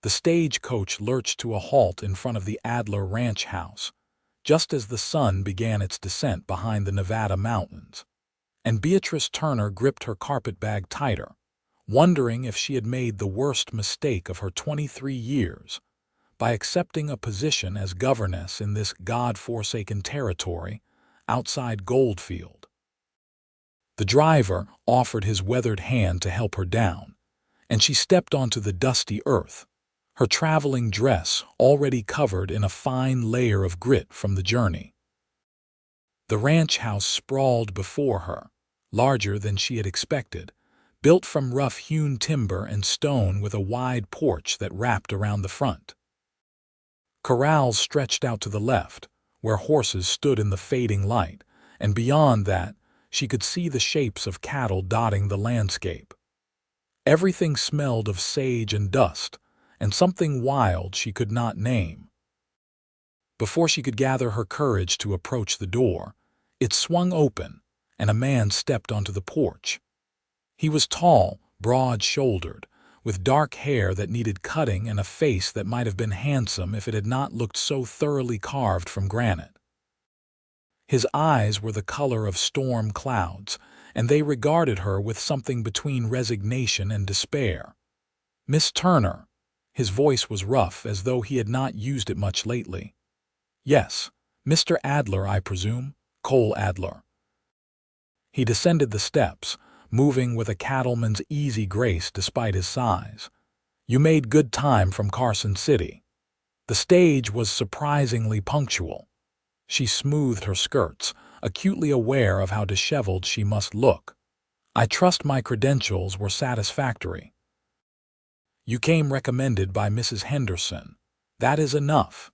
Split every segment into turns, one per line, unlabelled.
The stagecoach lurched to a halt in front of the Adler ranch house, just as the sun began its descent behind the Nevada mountains, and Beatrice Turner gripped her carpetbag tighter, wondering if she had made the worst mistake of her 23 years by accepting a position as governess in this God-forsaken territory outside Goldfield. The driver offered his weathered hand to help her down, and she stepped onto the dusty earth, her traveling dress already covered in a fine layer of grit from the journey. The ranch house sprawled before her, larger than she had expected, built from rough-hewn timber and stone with a wide porch that wrapped around the front. Corrals stretched out to the left, where horses stood in the fading light, and beyond that, she could see the shapes of cattle dotting the landscape. Everything smelled of sage and dust, and something wild she could not name. Before she could gather her courage to approach the door, it swung open, and a man stepped onto the porch. He was tall, broad-shouldered, with dark hair that needed cutting and a face that might have been handsome if it had not looked so thoroughly carved from granite. His eyes were the color of storm clouds, and they regarded her with something between resignation and despair. "Miss Turner." His voice was rough, as though he had not used it much lately. "Yes, Mr. Adler, I presume. Cole Adler." He descended the steps, moving with a cattleman's easy grace despite his size. "You made good time from Carson City." The stage was surprisingly punctual. She smoothed her skirts, acutely aware of how disheveled she must look. "I trust my credentials were satisfactory." "You came recommended by Mrs. Henderson. That is enough."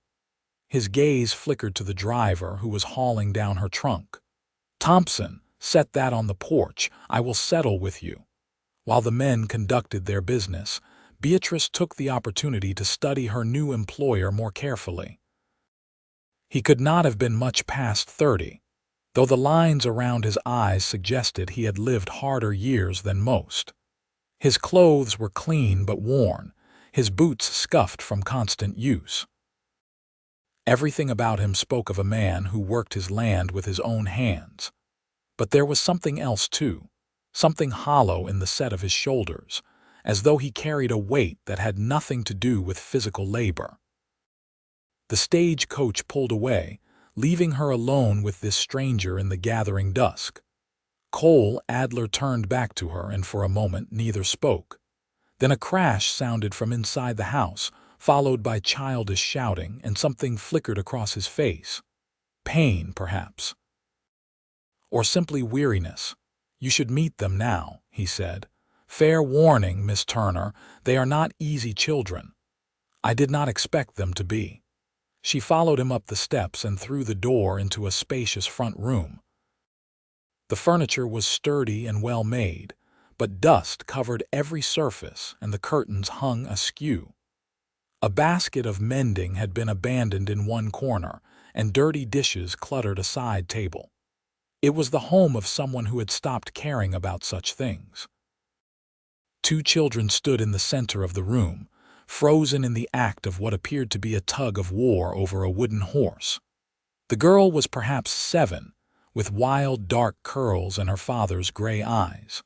His gaze flickered to the driver who was hauling down her trunk. "Thompson, set that on the porch. I will settle with you." While the men conducted their business, Beatrice took the opportunity to study her new employer more carefully. He could not have been much past 30, though the lines around his eyes suggested he had lived harder years than most. His clothes were clean but worn, his boots scuffed from constant use. Everything about him spoke of a man who worked his land with his own hands. But there was something else too, something hollow in the set of his shoulders, as though he carried a weight that had nothing to do with physical labor. The stagecoach pulled away, leaving her alone with this stranger in the gathering dusk. Cole Adler turned back to her, and for a moment neither spoke. Then a crash sounded from inside the house, followed by childish shouting, and something flickered across his face. Pain, perhaps. Or simply weariness. "You should meet them now," he said. "Fair warning, Miss Turner, they are not easy children." "I did not expect them to be." She followed him up the steps and through the door into a spacious front room. The furniture was sturdy and well made, but dust covered every surface and the curtains hung askew. A basket of mending had been abandoned in one corner, and dirty dishes cluttered a side table. It was the home of someone who had stopped caring about such things. Two children stood in the center of the room, frozen in the act of what appeared to be a tug of war over a wooden horse. The girl was perhaps 7, with wild dark curls and her father's gray eyes.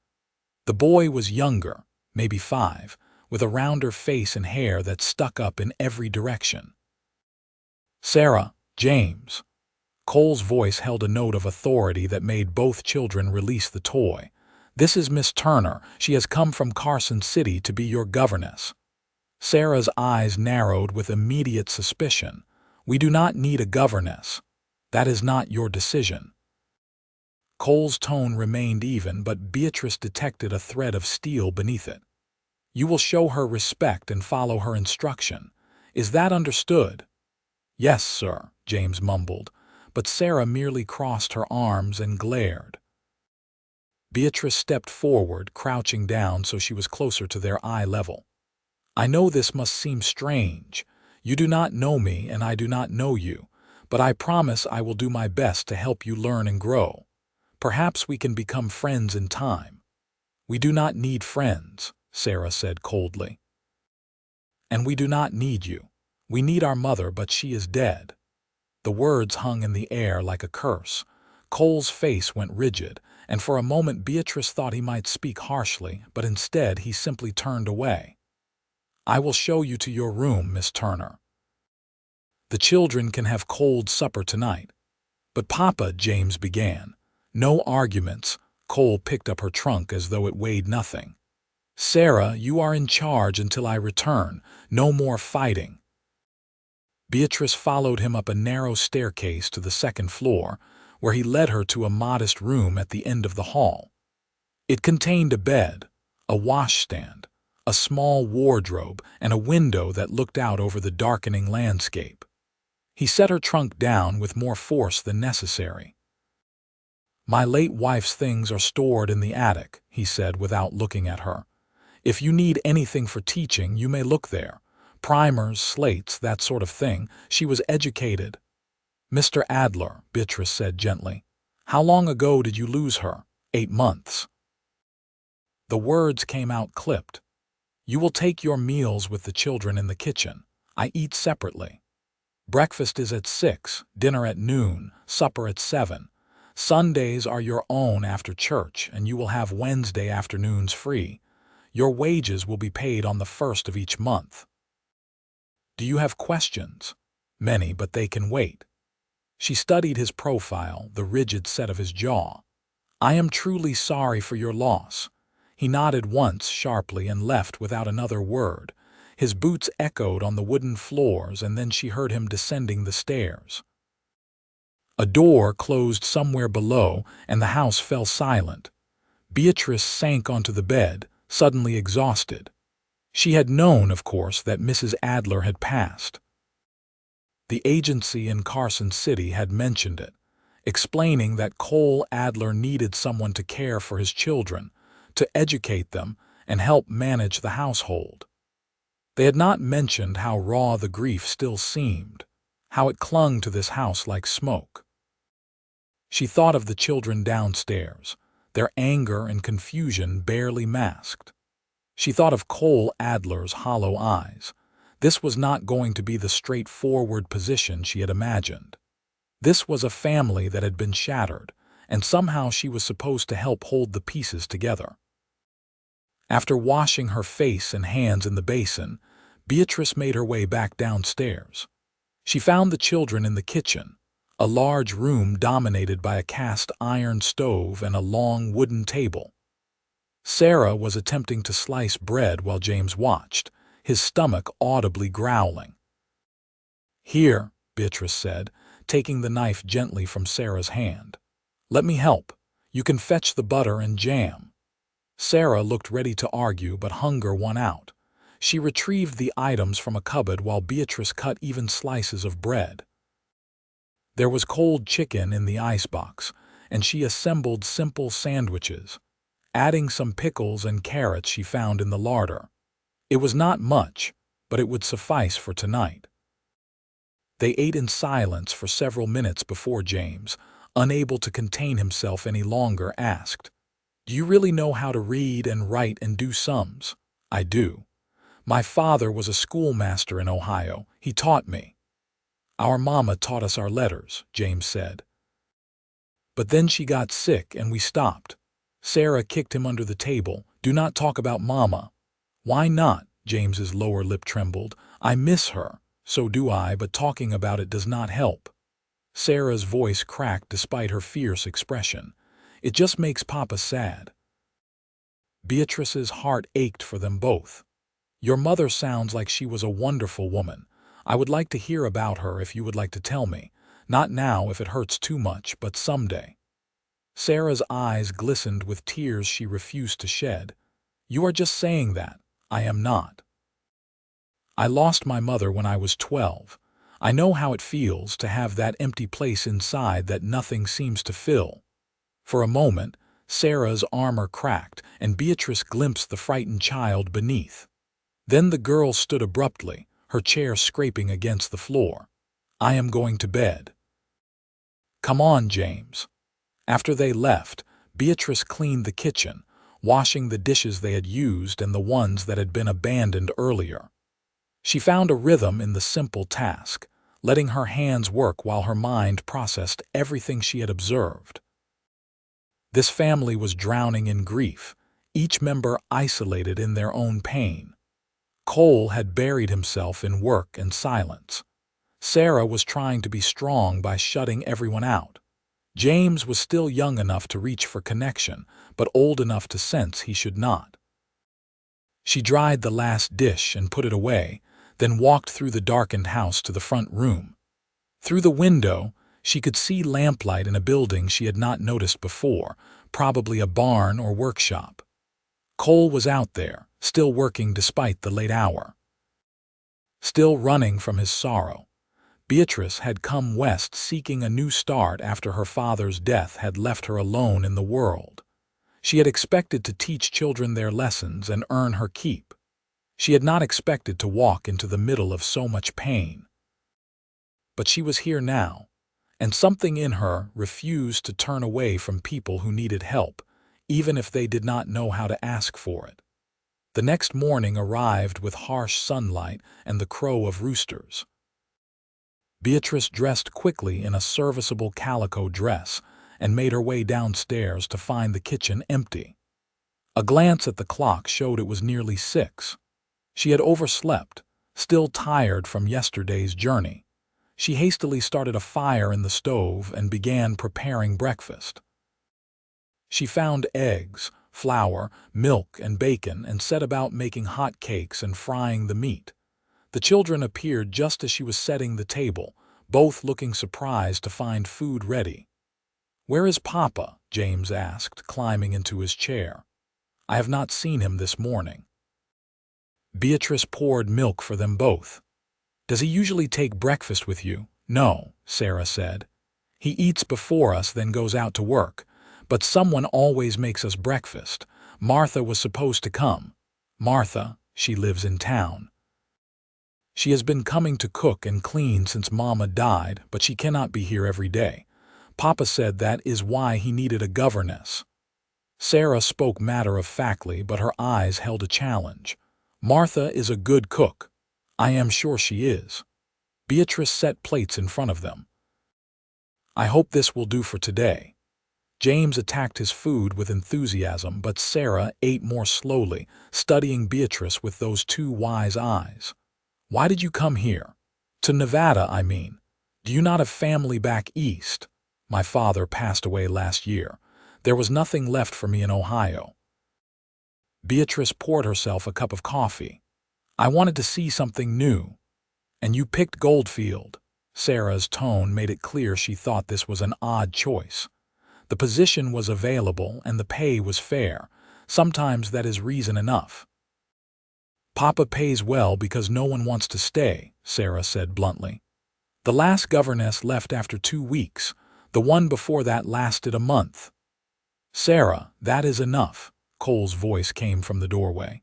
The boy was younger, maybe 5, with a rounder face and hair that stuck up in every direction. "Sarah, James." Cole's voice held a note of authority that made both children release the toy. "This is Miss Turner. She has come from Carson City to be your governess." Sarah's eyes narrowed with immediate suspicion. "We do not need a governess. That is not your decision." Cole's tone remained even, but Beatrice detected a thread of steel beneath it. "You will show her respect and follow her instruction. Is that understood?" "Yes, sir," James mumbled, but Sarah merely crossed her arms and glared. Beatrice stepped forward, crouching down so she was closer to their eye level. "I know this must seem strange. You do not know me and I do not know you, but I promise I will do my best to help you learn and grow. Perhaps we can become friends in time." "We do not need friends," Sarah said coldly. And we do not need you. We need our mother, but she is dead." The words hung in the air like a curse. Cole's face went rigid, and for a moment Beatrice thought he might speak harshly, but instead he simply turned away. "I will show you to your room, Miss Turner. The children can have cold supper tonight." "But Papa," James began. "No arguments." Cole picked up her trunk as though it weighed nothing. "Sarah, you are in charge until I return. No more fighting." Beatrice followed him up a narrow staircase to the second floor, where he led her to a modest room at the end of the hall. It contained a bed, a washstand, a small wardrobe, and a window that looked out over the darkening landscape. He set her trunk down with more force than necessary. "My late wife's things are stored in the attic," he said without looking at her. "If you need anything for teaching, you may look there. Primers, slates, that sort of thing. She was educated." "Mr. Adler," Beatrice said gently, "how long ago did you lose her?" "8 months." The words came out clipped. "You will take your meals with the children in the kitchen. I eat separately. Breakfast is at 6, dinner at noon, supper at 7. Sundays are your own after church, and you will have Wednesday afternoons free. Your wages will be paid on the 1st of each month." "Do you have questions?" "Many, but they can wait." She studied his profile, the rigid set of his jaw. "I am truly sorry for your loss." He nodded once sharply and left without another word. His boots echoed on the wooden floors, and then she heard him descending the stairs. A door closed somewhere below, and the house fell silent. Beatrice sank onto the bed, suddenly exhausted. She had known, of course, that Mrs. Adler had passed. The agency in Carson City had mentioned it, explaining that Cole Adler needed someone to care for his children, to educate them, and help manage the household. They had not mentioned how raw the grief still seemed, how it clung to this house like smoke. She thought of the children downstairs, their anger and confusion barely masked. She thought of Cole Adler's hollow eyes. This was not going to be the straightforward position she had imagined. This was a family that had been shattered, and somehow she was supposed to help hold the pieces together. After washing her face and hands in the basin, Beatrice made her way back downstairs. She found the children in the kitchen, a large room dominated by a cast iron stove and a long wooden table. Sarah was attempting to slice bread while James watched, his stomach audibly growling. "Here," Beatrice said, taking the knife gently from Sarah's hand. "Let me help. You can fetch the butter and jam." Sarah looked ready to argue, but hunger won out. She retrieved the items from a cupboard while Beatrice cut even slices of bread. There was cold chicken in the icebox, and she assembled simple sandwiches, adding some pickles and carrots she found in the larder. It was not much, but it would suffice for tonight. They ate in silence for several minutes before James, unable to contain himself any longer, asked, "Do you really know how to read and write and do sums?" "I do. My father was a schoolmaster in Ohio. He taught me." "Our mama taught us our letters," James said. "But then she got sick and we stopped." Sarah kicked him under the table. "Do not talk about mama." "Why not?" James's lower lip trembled. "I miss her." "So do I, but talking about it does not help." Sarah's voice cracked despite her fierce expression. "It just makes Papa sad." Beatrice's heart ached for them both. "Your mother sounds like she was a wonderful woman. I would like to hear about her if you would like to tell me. Not now if it hurts too much, but someday." Sarah's eyes glistened with tears she refused to shed. "You are just saying that. I am not. I lost my mother when I was 12. I know how it feels to have that empty place inside that nothing seems to fill." For a moment, Sarah's armor cracked, and Beatrice glimpsed the frightened child beneath. Then the girl stood abruptly, her chair scraping against the floor. "I am going to bed." "Come on, James." After they left, Beatrice cleaned the kitchen, washing the dishes they had used and the ones that had been abandoned earlier. She found a rhythm in the simple task, letting her hands work while her mind processed everything she had observed. This family was drowning in grief, each member isolated in their own pain. Cole had buried himself in work and silence. Sarah was trying to be strong by shutting everyone out. James was still young enough to reach for connection, but old enough to sense he should not. She dried the last dish and put it away, then walked through the darkened house to the front room. Through the window, she could see lamplight in a building she had not noticed before, probably a barn or workshop. Cole was out there, still working despite the late hour. Still running from his sorrow. Beatrice had come west seeking a new start after her father's death had left her alone in the world. She had expected to teach children their lessons and earn her keep. She had not expected to walk into the middle of so much pain. But she was here now, and something in her refused to turn away from people who needed help, even if they did not know how to ask for it. The next morning arrived with harsh sunlight and the crow of roosters. Beatrice dressed quickly in a serviceable calico dress and made her way downstairs to find the kitchen empty. A glance at the clock showed it was nearly 6. She had overslept, still tired from yesterday's journey. She hastily started a fire in the stove and began preparing breakfast. She found eggs, flour, milk, and bacon and set about making hot cakes and frying the meat. The children appeared just as she was setting the table, both looking surprised to find food ready. "Where is Papa?" James asked, climbing into his chair. "I have not seen him this morning." Beatrice poured milk for them both. "Does he usually take breakfast with you?" "No," Sarah said. "He eats before us, then goes out to work. But someone always makes us breakfast. Martha was supposed to come." "Martha, she lives in town. She has been coming to cook and clean since Mama died, but she cannot be here every day. Papa said that is why he needed a governess." Sarah spoke matter-of-factly, but her eyes held a challenge. "Martha is a good cook." "I am sure she is." Beatrice set plates in front of them. "I hope this will do for today." James attacked his food with enthusiasm, but Sarah ate more slowly, studying Beatrice with those two wise eyes. "Why did you come here?" "To Nevada, I mean. Do you not have family back east?" "My father passed away last year. There was nothing left for me in Ohio." Beatrice poured herself a cup of coffee. "I wanted to see something new." "And you picked Goldfield." Sarah's tone made it clear she thought this was an odd choice. The position was available and the pay was fair. Sometimes that is reason enough. "Papa pays well because no one wants to stay," Sarah said bluntly. "The last governess left after 2 weeks. The one before that lasted a month." "Sarah, that is enough." Cole's voice came from the doorway.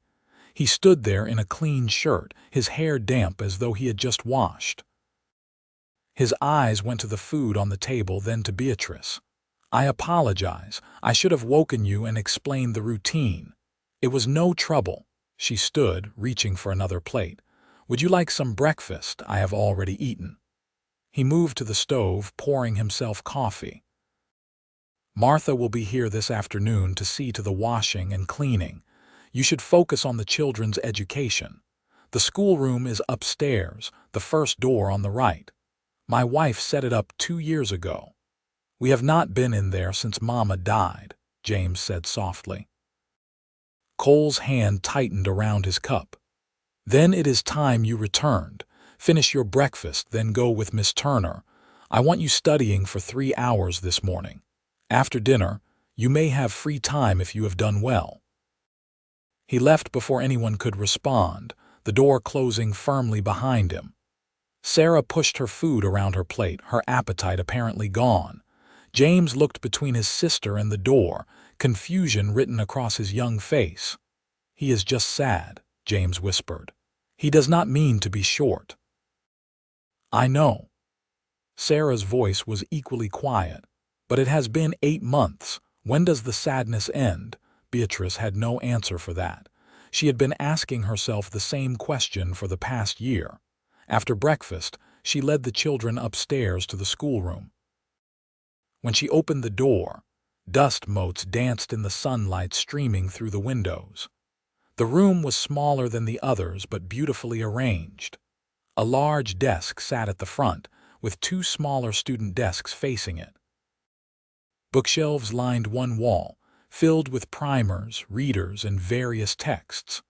He stood there in a clean shirt, his hair damp as though he had just washed. His eyes went to the food on the table, then to Beatrice. "I apologize. I should have woken you and explained the routine. It was no trouble." She stood, reaching for another plate. "Would you like some breakfast? I have already eaten." He moved to the stove, pouring himself coffee. "Martha will be here this afternoon to see to the washing and cleaning. You should focus on the children's education. The schoolroom is upstairs, the first door on the right. My wife set it up 2 years ago." "We have not been in there since Mama died," James said softly. Cole's hand tightened around his cup. "Then it is time you returned. Finish your breakfast, then go with Miss Turner. I want you studying for 3 hours this morning. After dinner, you may have free time if you have done well." He left before anyone could respond, the door closing firmly behind him. Sarah pushed her food around her plate, her appetite apparently gone. James looked between his sister and the door, confusion written across his young face. "He is just sad," James whispered. "He does not mean to be short." "I know." Sarah's voice was equally quiet. "But it has been 8 months. When does the sadness end?" Beatrice had no answer for that. She had been asking herself the same question for the past year. After breakfast, she led the children upstairs to the schoolroom. When she opened the door, dust motes danced in the sunlight streaming through the windows. The room was smaller than the others but beautifully arranged. A large desk sat at the front, with two smaller student desks facing it. Bookshelves lined one wall, filled with primers, readers, and various texts.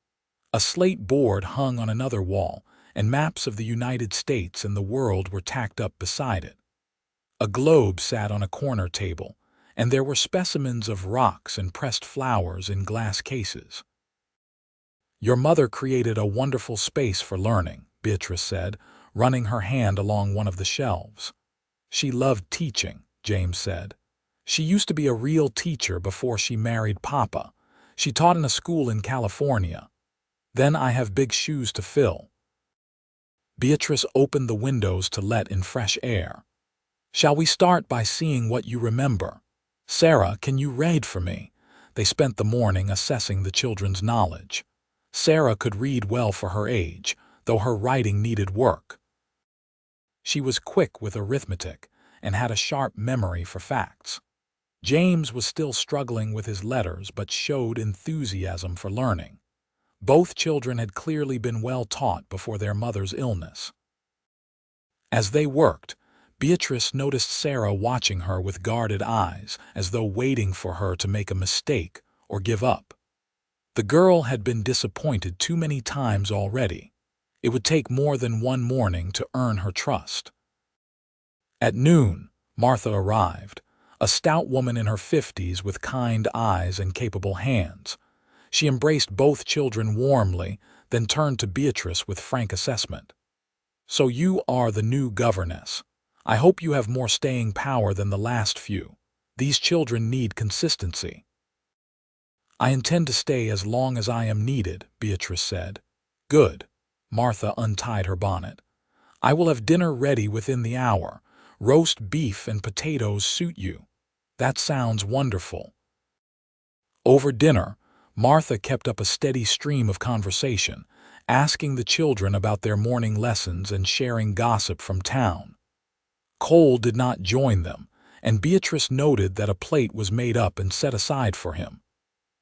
A slate board hung on another wall, and maps of the United States and the world were tacked up beside it. A globe sat on a corner table, and there were specimens of rocks and pressed flowers in glass cases. "Your mother created a wonderful space for learning," Beatrice said, running her hand along one of the shelves. "She loved teaching," James said. "She used to be a real teacher before she married Papa. She taught in a school in California. Then I have big shoes to fill." Beatrice opened the windows to let in fresh air. "Shall we start by seeing what you remember? Sarah, can you read for me?" They spent the morning assessing the children's knowledge. Sarah could read well for her age, though her writing needed work. She was quick with arithmetic and had a sharp memory for facts. James was still struggling with his letters but showed enthusiasm for learning. Both children had clearly been well taught before their mother's illness. As they worked, Beatrice noticed Sarah watching her with guarded eyes, as though waiting for her to make a mistake or give up. The girl had been disappointed too many times already. It would take more than one morning to earn her trust. At noon, Martha arrived, a stout woman in her 50s with kind eyes and capable hands. She embraced both children warmly, then turned to Beatrice with frank assessment. "So you are the new governess. I hope you have more staying power than the last few. These children need consistency." "I intend to stay as long as I am needed," Beatrice said. "Good." Martha untied her bonnet. "I will have dinner ready within the hour. Roast beef and potatoes suit you." "That sounds wonderful." Over dinner, Martha kept up a steady stream of conversation, asking the children about their morning lessons and sharing gossip from town. Cole did not join them, and Beatrice noted that a plate was made up and set aside for him.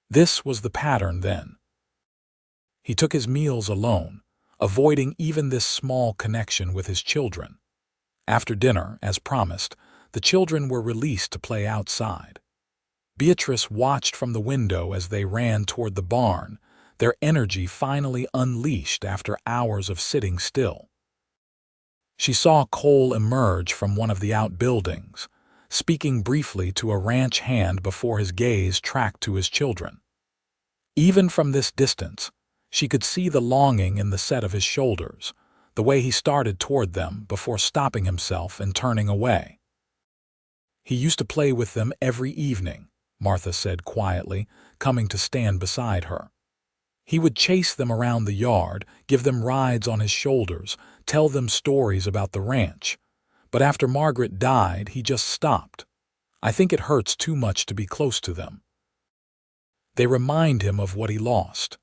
This was the pattern then. He took his meals alone, avoiding even this small connection with his children. After dinner, as promised, the children were released to play outside. Beatrice watched from the window as they ran toward the barn, their energy finally unleashed after hours of sitting still. She saw Cole emerge from one of the outbuildings, speaking briefly to a ranch hand before his gaze tracked to his children. Even from this distance, she could see the longing in the set of his shoulders, the way he started toward them before stopping himself and turning away. "He used to play with them every evening," Martha said quietly, coming to stand beside her. "He would chase them around the yard, give them rides on his shoulders, tell them stories about the ranch. But after Margaret died, he just stopped. I think it hurts too much to be close to them. They remind him of what he lost."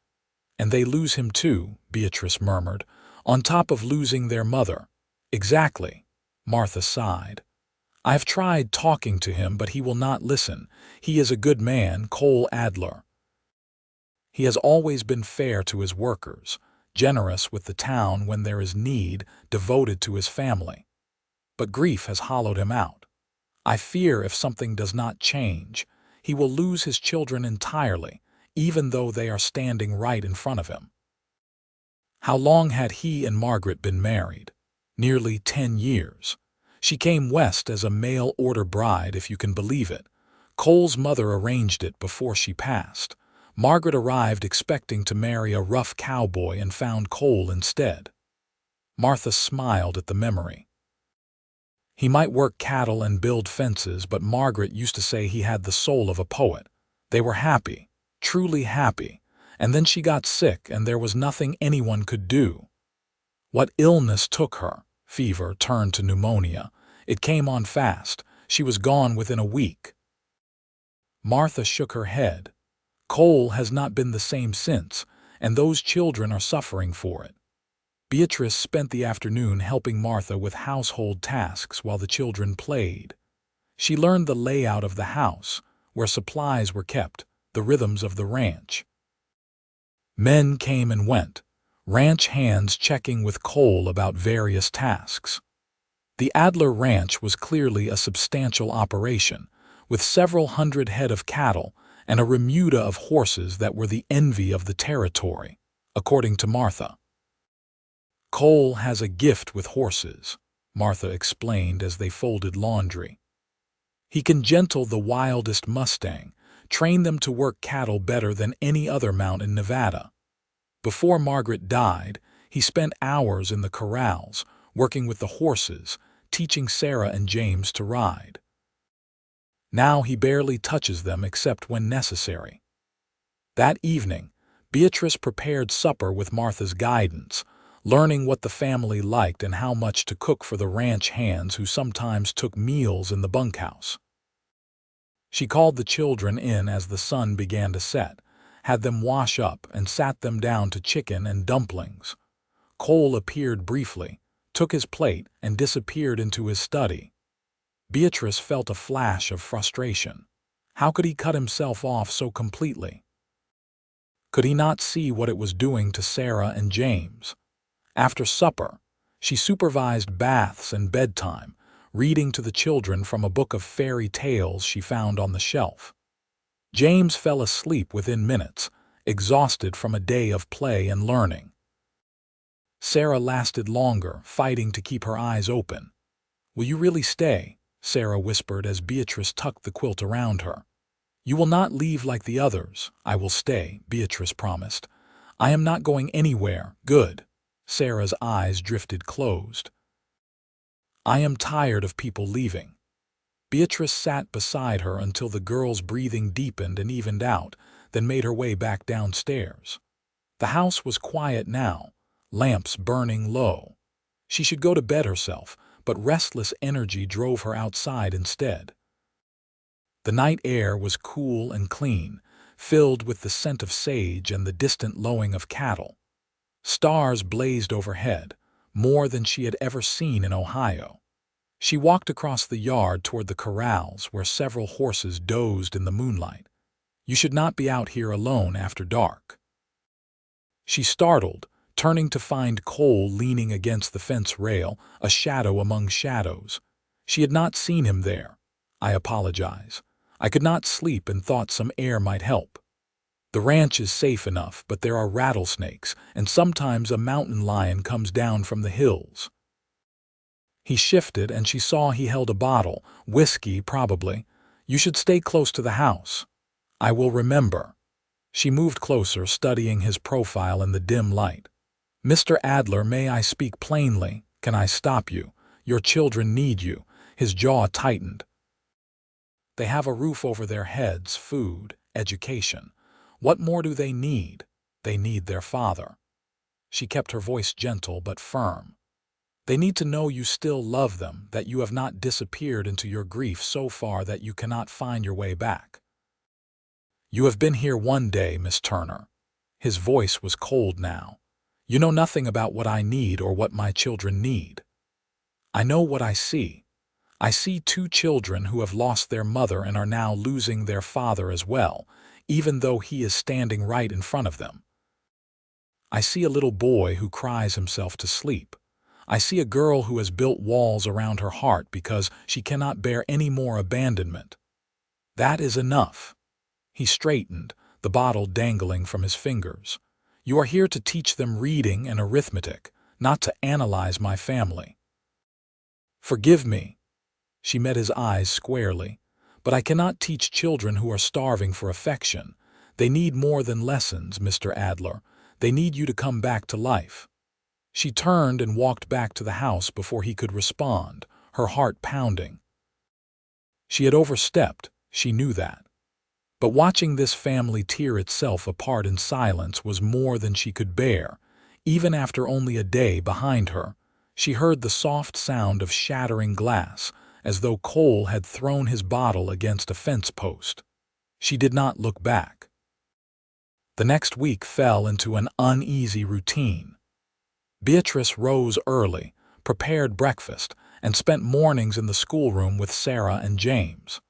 "And they lose him too," Beatrice murmured, "on top of losing their mother." "Exactly," Martha sighed. "I have tried talking to him, but he will not listen. He is a good man, Cole Adler. He has always been fair to his workers, generous with the town when there is need, devoted to his family. But grief has hollowed him out. I fear if something does not change, he will lose his children entirely, even though they are standing right in front of him." How long had he and Margaret been married? Nearly 10 years. She came west as a mail-order bride, if you can believe it. Cole's mother arranged it before she passed. Margaret arrived expecting to marry a rough cowboy and found Cole instead. Martha smiled at the memory. "He might work cattle and build fences, but Margaret used to say he had the soul of a poet. They were happy, truly happy, and then she got sick and there was nothing anyone could do. What illness took her? Fever turned to pneumonia. It came on fast. She was gone within a week." Martha shook her head. "Cole has not been the same since, and those children are suffering for it. Beatrice spent the afternoon helping Martha with household tasks while the children played. She learned the layout of the house, where supplies were kept, the rhythms of the ranch. Men came and went, ranch hands checking with Cole about various tasks. The Adler ranch was clearly a substantial operation, with several hundred head of cattle and a remuda of horses that were the envy of the territory, according to Martha. Cole has a gift with horses, Martha explained as they folded laundry. He can gentle the wildest Mustang, train them to work cattle better than any other mount in Nevada. Before Margaret died, he spent hours in the corrals, working with the horses, teaching Sarah and James to ride. Now he barely touches them except when necessary. That evening, Beatrice prepared supper with Martha's guidance, learning what the family liked and how much to cook for the ranch hands who sometimes took meals in the bunkhouse. She called the children in as the sun began to set, had them wash up, and sat them down to chicken and dumplings. Cole appeared briefly, took his plate, and disappeared into his study. Beatrice felt a flash of frustration. How could he cut himself off so completely? Could he not see what it was doing to Sarah and James? After supper, she supervised baths and bedtime, reading to the children from a book of fairy tales she found on the shelf. James fell asleep within minutes, exhausted from a day of play and learning. Sarah lasted longer, fighting to keep her eyes open. "Will you really stay?" Sarah whispered as Beatrice tucked the quilt around her. "You will not leave like the others." "I will stay," Beatrice promised. "I am not going anywhere." "Good." Sarah's eyes drifted closed. "I am tired of people leaving." Beatrice sat beside her until the girl's breathing deepened and evened out, then made her way back downstairs. The house was quiet now, lamps burning low. She should go to bed herself, but restless energy drove her outside instead. The night air was cool and clean, filled with the scent of sage and the distant lowing of cattle. Stars blazed overhead, more than she had ever seen in Ohio. She walked across the yard toward the corrals where several horses dozed in the moonlight. "You should not be out here alone after dark." She startled, turning to find Cole leaning against the fence rail, a shadow among shadows. She had not seen him there. "I apologize. I could not sleep and thought some air might help. The ranch is safe enough, but there are rattlesnakes, and sometimes a mountain lion comes down from the hills." He shifted, and she saw he held a bottle, whiskey probably. "You should stay close to the house." "I will remember." She moved closer, studying his profile in the dim light. "Mr. Adler, may I speak plainly? Can I stop you? Your children need you." His jaw tightened. "They have a roof over their heads, food, education. What more do they need? They need their father." She kept her voice gentle but firm. "They need to know you still love them, that you have not disappeared into your grief so far that you cannot find your way back. You have been here one day, Miss Turner." His voice was cold now. "You know nothing about what I need or what my children need." "I know what I see. I see two children who have lost their mother and are now losing their father as well, even though he is standing right in front of them. I see a little boy who cries himself to sleep. I see a girl who has built walls around her heart because she cannot bear any more abandonment. That is enough." He straightened, the bottle dangling from his fingers. "You are here to teach them reading and arithmetic, not to analyze my family." "Forgive me." She met his eyes squarely. "But I cannot teach children who are starving for affection. They need more than lessons, Mr. Adler. They need you to come back to life." She turned and walked back to the house before he could respond, her heart pounding. She had overstepped, she knew that. But watching this family tear itself apart in silence was more than she could bear. Even after only a day behind her, she heard the soft sound of shattering glass, as though Cole had thrown his bottle against a fence post. She did not look back. The next week fell into an uneasy routine. Beatrice rose early, prepared breakfast, and spent mornings in the schoolroom with Sarah and James.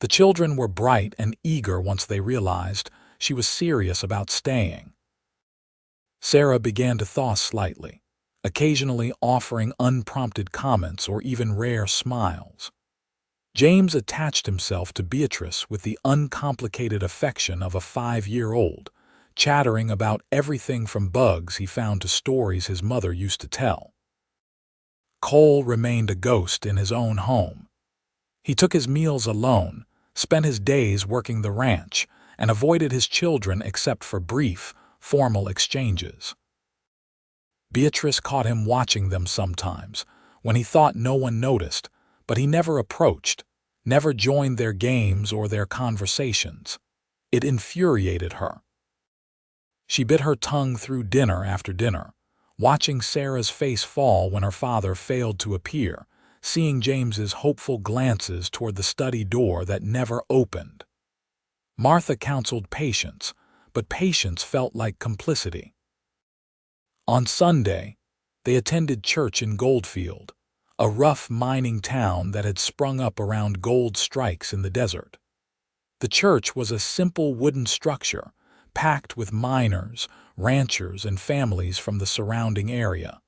The children were bright and eager once they realized she was serious about staying. Sarah began to thaw slightly, occasionally offering unprompted comments or even rare smiles. James attached himself to Beatrice with the uncomplicated affection of a 5-year-old, chattering about everything from bugs he found to stories his mother used to tell. Cole remained a ghost in his own home. He took his meals alone, spent his days working the ranch, and avoided his children except for brief, formal exchanges. Beatrice caught him watching them sometimes, when he thought no one noticed, but he never approached, never joined their games or their conversations. It infuriated her. She bit her tongue through dinner after dinner, watching Sarah's face fall when her father failed to appear, seeing James's hopeful glances toward the study door that never opened. Martha counseled patience, but patience felt like complicity. On Sunday, they attended church in Goldfield, a rough mining town that had sprung up around gold strikes in the desert. The church was a simple wooden structure, packed with miners, ranchers, and families from the surrounding area.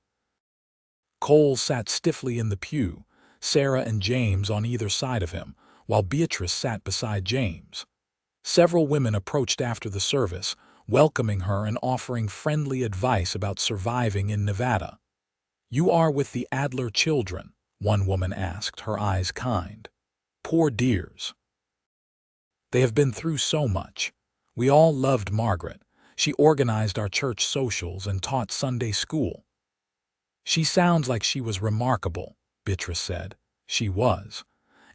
Cole sat stiffly in the pew, Sarah and James on either side of him, while Beatrice sat beside James. Several women approached after the service, welcoming her and offering friendly advice about surviving in Nevada. "You are with the Adler children?" one woman asked, her eyes kind. "Poor dears. They have been through so much. We all loved Margaret. She organized our church socials and taught Sunday school." "She sounds like she was remarkable," Beatrice said. She was.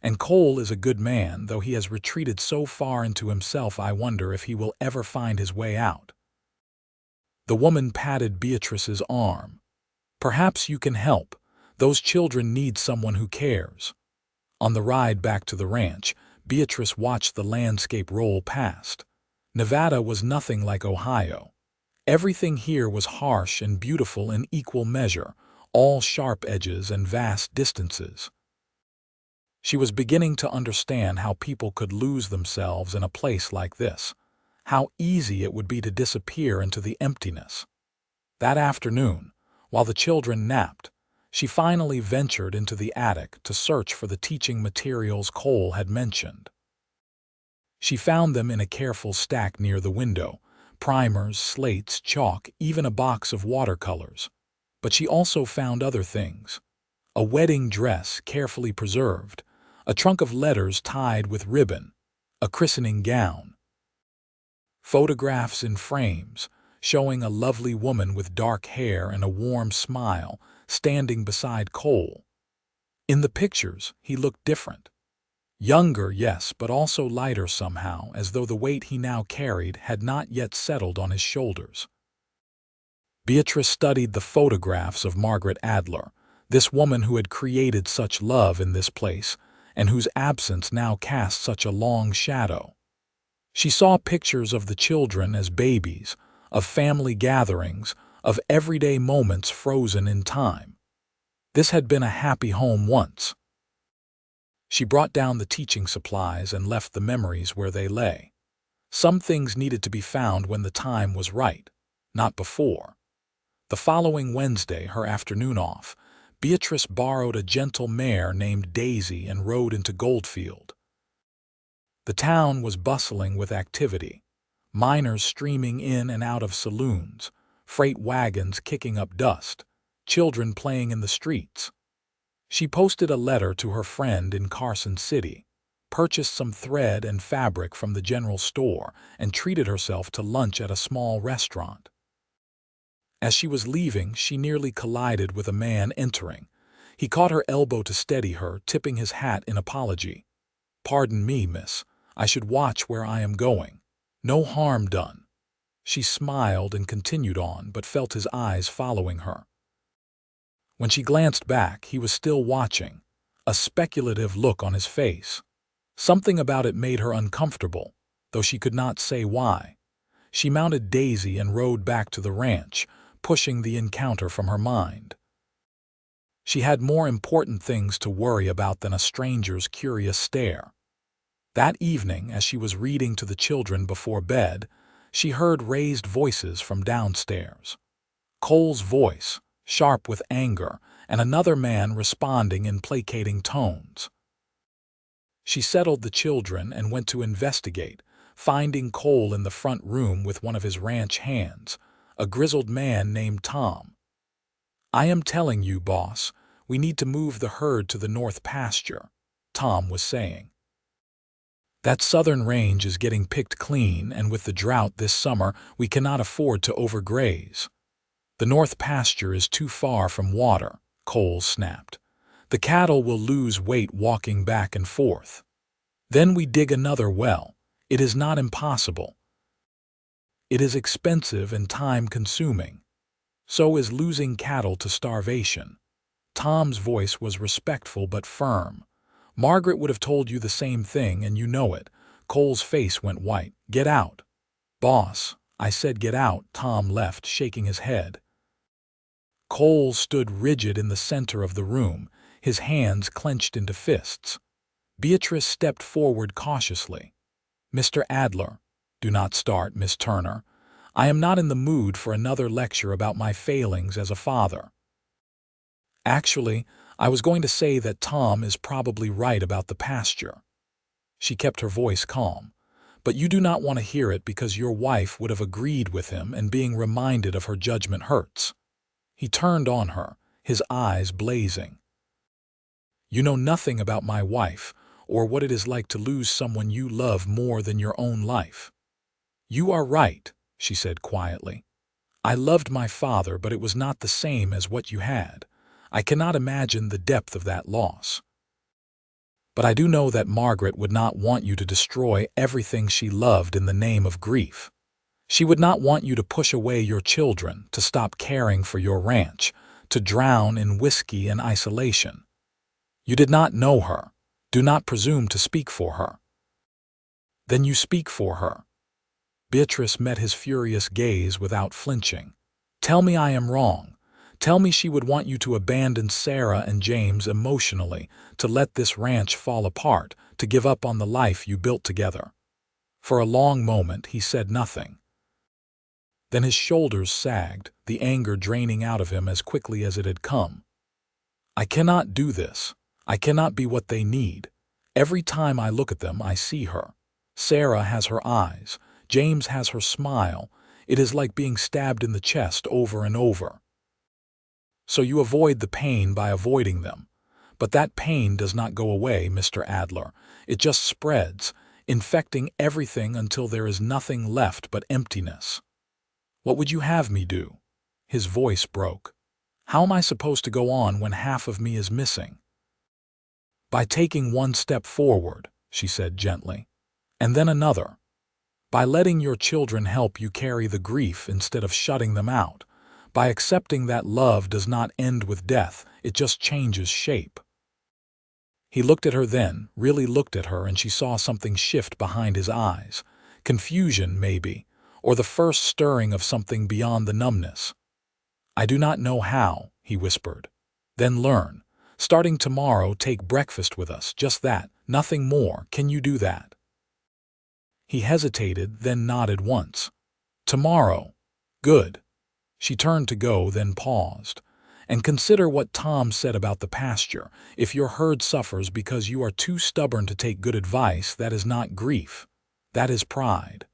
"And Cole is a good man, though he has retreated so far into himself I wonder if he will ever find his way out." The woman patted Beatrice's arm. "Perhaps you can help. Those children need someone who cares." On the ride back to the ranch, Beatrice watched the landscape roll past. Nevada was nothing like Ohio. Everything here was harsh and beautiful in equal measure, all sharp edges and vast distances. She was beginning to understand how people could lose themselves in a place like this, how easy it would be to disappear into the emptiness. That afternoon, while the children napped, she finally ventured into the attic to search for the teaching materials Cole had mentioned. She found them in a careful stack near the window: primers, slates, chalk, even a box of watercolors. But she also found other things: a wedding dress carefully preserved, a trunk of letters tied with ribbon, a christening gown, photographs in frames showing a lovely woman with dark hair and a warm smile standing beside Cole. In the pictures, he looked different. Younger, yes, but also lighter somehow, as though the weight he now carried had not yet settled on his shoulders. Beatrice studied the photographs of Margaret Adler, this woman who had created such love in this place, and whose absence now cast such a long shadow. She saw pictures of the children as babies, of family gatherings, of everyday moments frozen in time. This had been a happy home once. She brought down the teaching supplies and left the memories where they lay. Some things needed to be found when the time was right, not before. The following Wednesday, her afternoon off, Beatrice borrowed a gentle mare named Daisy and rode into Goldfield. The town was bustling with activity: miners streaming in and out of saloons, freight wagons kicking up dust, children playing in the streets. She posted a letter to her friend in Carson City, purchased some thread and fabric from the general store, and treated herself to lunch at a small restaurant. As she was leaving, she nearly collided with a man entering. He caught her elbow to steady her, tipping his hat in apology. "Pardon me, miss. I should watch where I am going. No harm done." She smiled and continued on, but felt his eyes following her. When she glanced back, he was still watching, a speculative look on his face. Something about it made her uncomfortable, though she could not say why. She mounted Daisy and rode back to the ranch, pushing the encounter from her mind. She had more important things to worry about than a stranger's curious stare. That evening, as she was reading to the children before bed, she heard raised voices from downstairs. Cole's voice, sharp with anger, and another man responding in placating tones. She settled the children and went to investigate, finding Cole in the front room with one of his ranch hands, a grizzled man named Tom. "I am telling you, boss, we need to move the herd to the north pasture," Tom was saying. "That southern range is getting picked clean, and with the drought this summer, we cannot afford to overgraze." "The north pasture is too far from water," Cole snapped. "The cattle will lose weight walking back and forth. Then we dig another well. It is not impossible. It is expensive and time-consuming. So is losing cattle to starvation." Tom's voice was respectful but firm. "Margaret would have told you the same thing, and you know it." Cole's face went white. "Get out." "Boss, I said get out." Tom left, shaking his head. Cole stood rigid in the center of the room, his hands clenched into fists. Beatrice stepped forward cautiously. "Mr. Adler." "Do not start, Miss Turner. I am not in the mood for another lecture about my failings as a father. Actually, I was going to say that Tom is probably right about the pasture." She kept her voice calm. "But you do not want to hear it because your wife would have agreed with him, and being reminded of her judgment hurts." He turned on her, his eyes blazing. "You know nothing about my wife, or what it is like to lose someone you love more than your own life." "You are right," she said quietly. "I loved my father, but it was not the same as what you had. I cannot imagine the depth of that loss. But I do know that Margaret would not want you to destroy everything she loved in the name of grief. She would not want you to push away your children, to stop caring for your ranch, to drown in whiskey and isolation. You did not know her. Do not presume to speak for her." "Then you speak for her." Beatrice met his furious gaze without flinching. "Tell me I am wrong. Tell me she would want you to abandon Sarah and James emotionally, to let this ranch fall apart, to give up on the life you built together." For a long moment he said nothing. Then his shoulders sagged, the anger draining out of him as quickly as it had come. "I cannot do this. I cannot be what they need. Every time I look at them, I see her. Sarah has her eyes. James has her smile. It is like being stabbed in the chest over and over. So you avoid the pain by avoiding them. But that pain does not go away, Mr. Adler. It just spreads, infecting everything until there is nothing left but emptiness. What would you have me do?" His voice broke. "How am I supposed to go on when half of me is missing?" "By taking one step forward," she said gently, "and then another. By letting your children help you carry the grief instead of shutting them out. By accepting that love does not end with death, it just changes shape." He looked at her then, really looked at her, and she saw something shift behind his eyes. Confusion, maybe, or the first stirring of something beyond the numbness. "I do not know how," he whispered. "Then learn. Starting tomorrow, take breakfast with us, just that, nothing more. Can you do that?" He hesitated, then nodded once. "Tomorrow. Good." She turned to go, then paused. "And consider what Tom said about the pasture. If your herd suffers because you are too stubborn to take good advice, that is not grief. That is pride."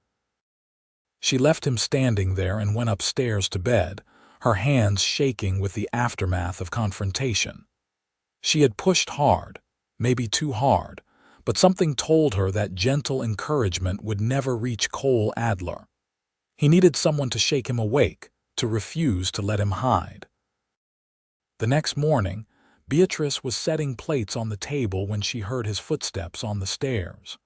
She left him standing there and went upstairs to bed, her hands shaking with the aftermath of confrontation. She had pushed hard, maybe too hard, but something told her that gentle encouragement would never reach Cole Adler. He needed someone to shake him awake, to refuse to let him hide. The next morning, Beatrice was setting plates on the table when she heard his footsteps on the stairs.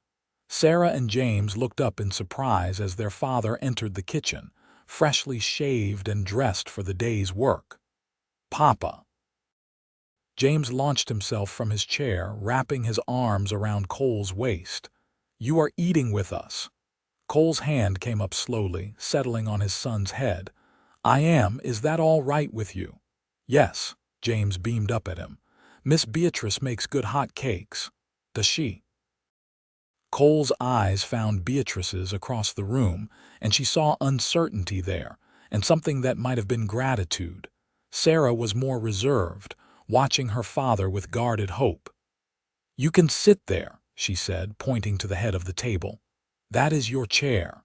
Sarah and James looked up in surprise as their father entered the kitchen, freshly shaved and dressed for the day's work. "Papa." James launched himself from his chair, wrapping his arms around Cole's waist. "You are eating with us." Cole's hand came up slowly, settling on his son's head. "I am. Is that all right with you?" "Yes." James beamed up at him. "Miss Beatrice makes good hot cakes." "Does she?" Cole's eyes found Beatrice's across the room, and she saw uncertainty there, and something that might have been gratitude. Sarah was more reserved, watching her father with guarded hope. "You can sit there," she said, pointing to the head of the table. "That is your chair."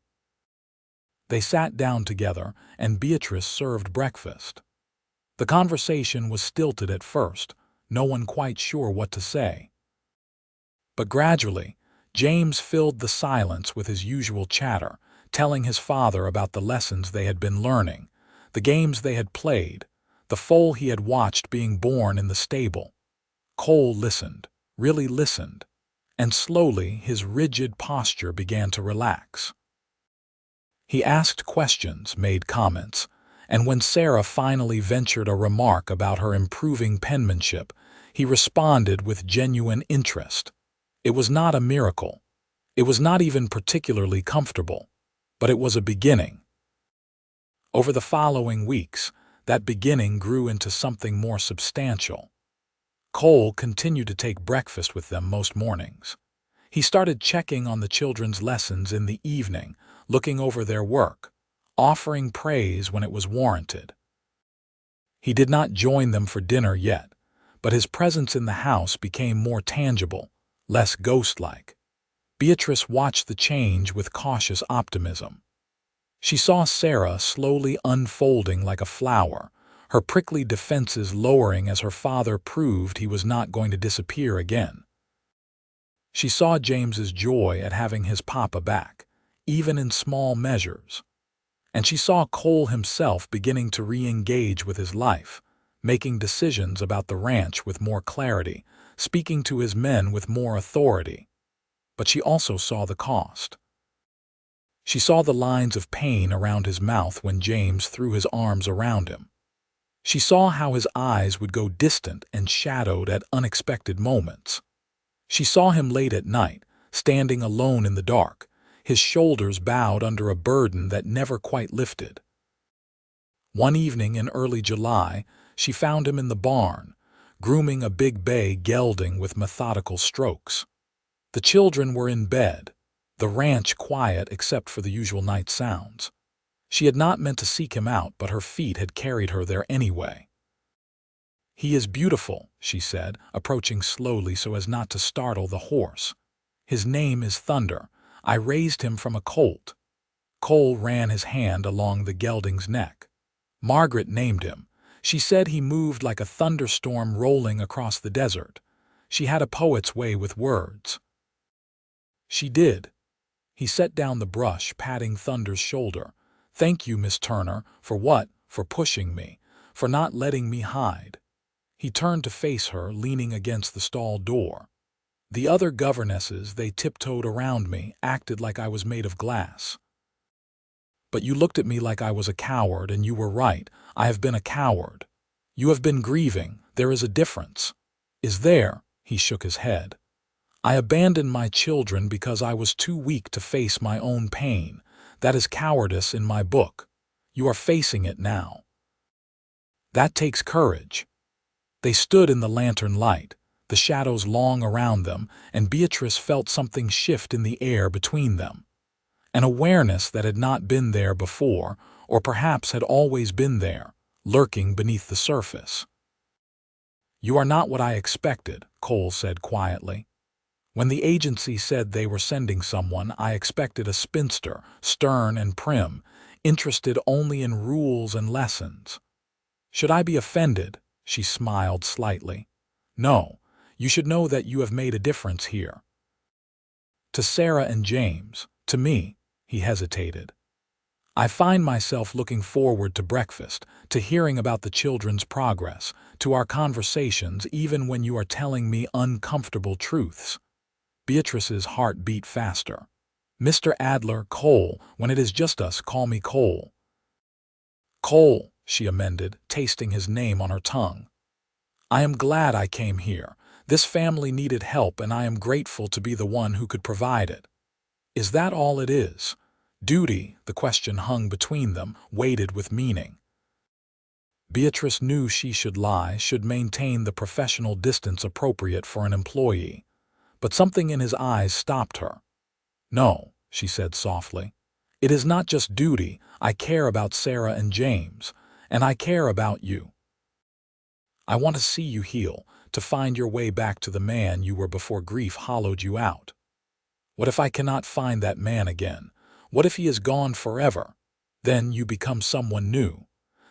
They sat down together, and Beatrice served breakfast. The conversation was stilted at first, no one quite sure what to say. But gradually, James filled the silence with his usual chatter, telling his father about the lessons they had been learning, the games they had played, the foal he had watched being born in the stable. Cole listened, really listened, and slowly his rigid posture began to relax. He asked questions, made comments, and when Sarah finally ventured a remark about her improving penmanship, he responded with genuine interest. It was not a miracle. It was not even particularly comfortable, but it was a beginning. Over the following weeks, that beginning grew into something more substantial. Cole continued to take breakfast with them most mornings. He started checking on the children's lessons in the evening, looking over their work, offering praise when it was warranted. He did not join them for dinner yet, but his presence in the house became more tangible, less ghost-like. Beatrice watched the change with cautious optimism. She saw Sarah slowly unfolding like a flower, her prickly defenses lowering as her father proved he was not going to disappear again. She saw James's joy at having his papa back, even in small measures. And she saw Cole himself beginning to re-engage with his life, making decisions about the ranch with more clarity, speaking to his men with more authority. But she also saw the cost. She saw the lines of pain around his mouth when James threw his arms around him. She saw how his eyes would go distant and shadowed at unexpected moments. She saw him late at night, standing alone in the dark, his shoulders bowed under a burden that never quite lifted. One evening in early July, she found him in the barn, grooming a big bay gelding with methodical strokes. The children were in bed, the ranch quiet except for the usual night sounds. She had not meant to seek him out, but her feet had carried her there anyway. "He is beautiful," she said, approaching slowly so as not to startle the horse. "His name is Thunder. I raised him from a colt." Cole ran his hand along the gelding's neck. "Margaret named him. She said he moved like a thunderstorm rolling across the desert. She had a poet's way with words." "She did." He set down the brush, patting Thunder's shoulder. "Thank you, Miss Turner, for what? For pushing me, for not letting me hide." He turned to face her, leaning against the stall door. "The other governesses, they tiptoed around me, acted like I was made of glass. But you looked at me like I was a coward, and you were right. I have been a coward. You have been grieving. There is a difference." "Is there?" He shook his head. "I abandoned my children because I was too weak to face my own pain. That is cowardice in my book. You are facing it now. That takes courage." They stood in the lantern light, the shadows long around them, and Beatrice felt something shift in the air between them. An awareness that had not been there before, or perhaps had always been there, lurking beneath the surface. "You are not what I expected," Cole said quietly. "When the agency said they were sending someone, I expected a spinster, stern and prim, interested only in rules and lessons. Should I be offended?" She smiled slightly. "No, you should know that you have made a difference here." "To Sarah and James, to me," he hesitated. "I find myself looking forward to breakfast, to hearing about the children's progress, to our conversations even when you are telling me uncomfortable truths." Beatrice's heart beat faster. "Mr. Adler, Cole, when it is just us, call me Cole." "Cole," she amended, tasting his name on her tongue. "I am glad I came here. This family needed help, and I am grateful to be the one who could provide it." "Is that all it is?" Duty, the question hung between them, weighted with meaning. Beatrice knew she should lie, should maintain the professional distance appropriate for an employee, but something in his eyes stopped her. "No," she said softly. "It is not just duty. I care about Sarah and James, and I care about you. I want to see you heal, to find your way back to the man you were before grief hollowed you out. What if I cannot find that man again? What if he is gone forever? Then you become someone new,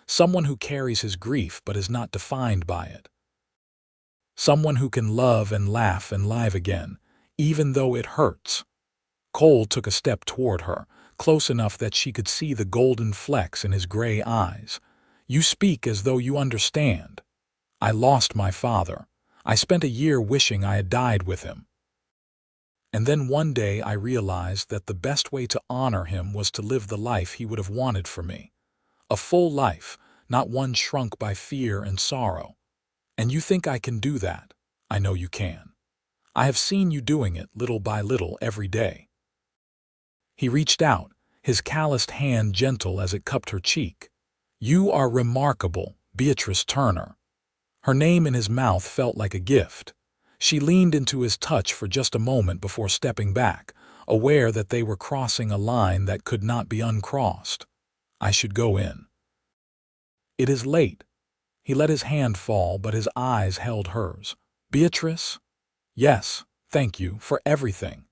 someone who carries his grief but is not defined by it. Someone who can love and laugh and live again, even though it hurts." Cole took a step toward her, close enough that she could see the golden flecks in his gray eyes. "You speak as though you understand. I lost my father. I spent a year wishing I had died with him. And then one day I realized that the best way to honor him was to live the life he would have wanted for me. A full life, not one shrunk by fear and sorrow. And you think I can do that? I know you can. I have seen you doing it little by little every day." He reached out, his calloused hand gentle as it cupped her cheek. "You are remarkable, Beatrice Turner." Her name in his mouth felt like a gift. She leaned into his touch for just a moment before stepping back, aware that they were crossing a line that could not be uncrossed. "I should go in." "It is late." He let his hand fall, but his eyes held hers. "Beatrice?" "Yes, thank you for everything."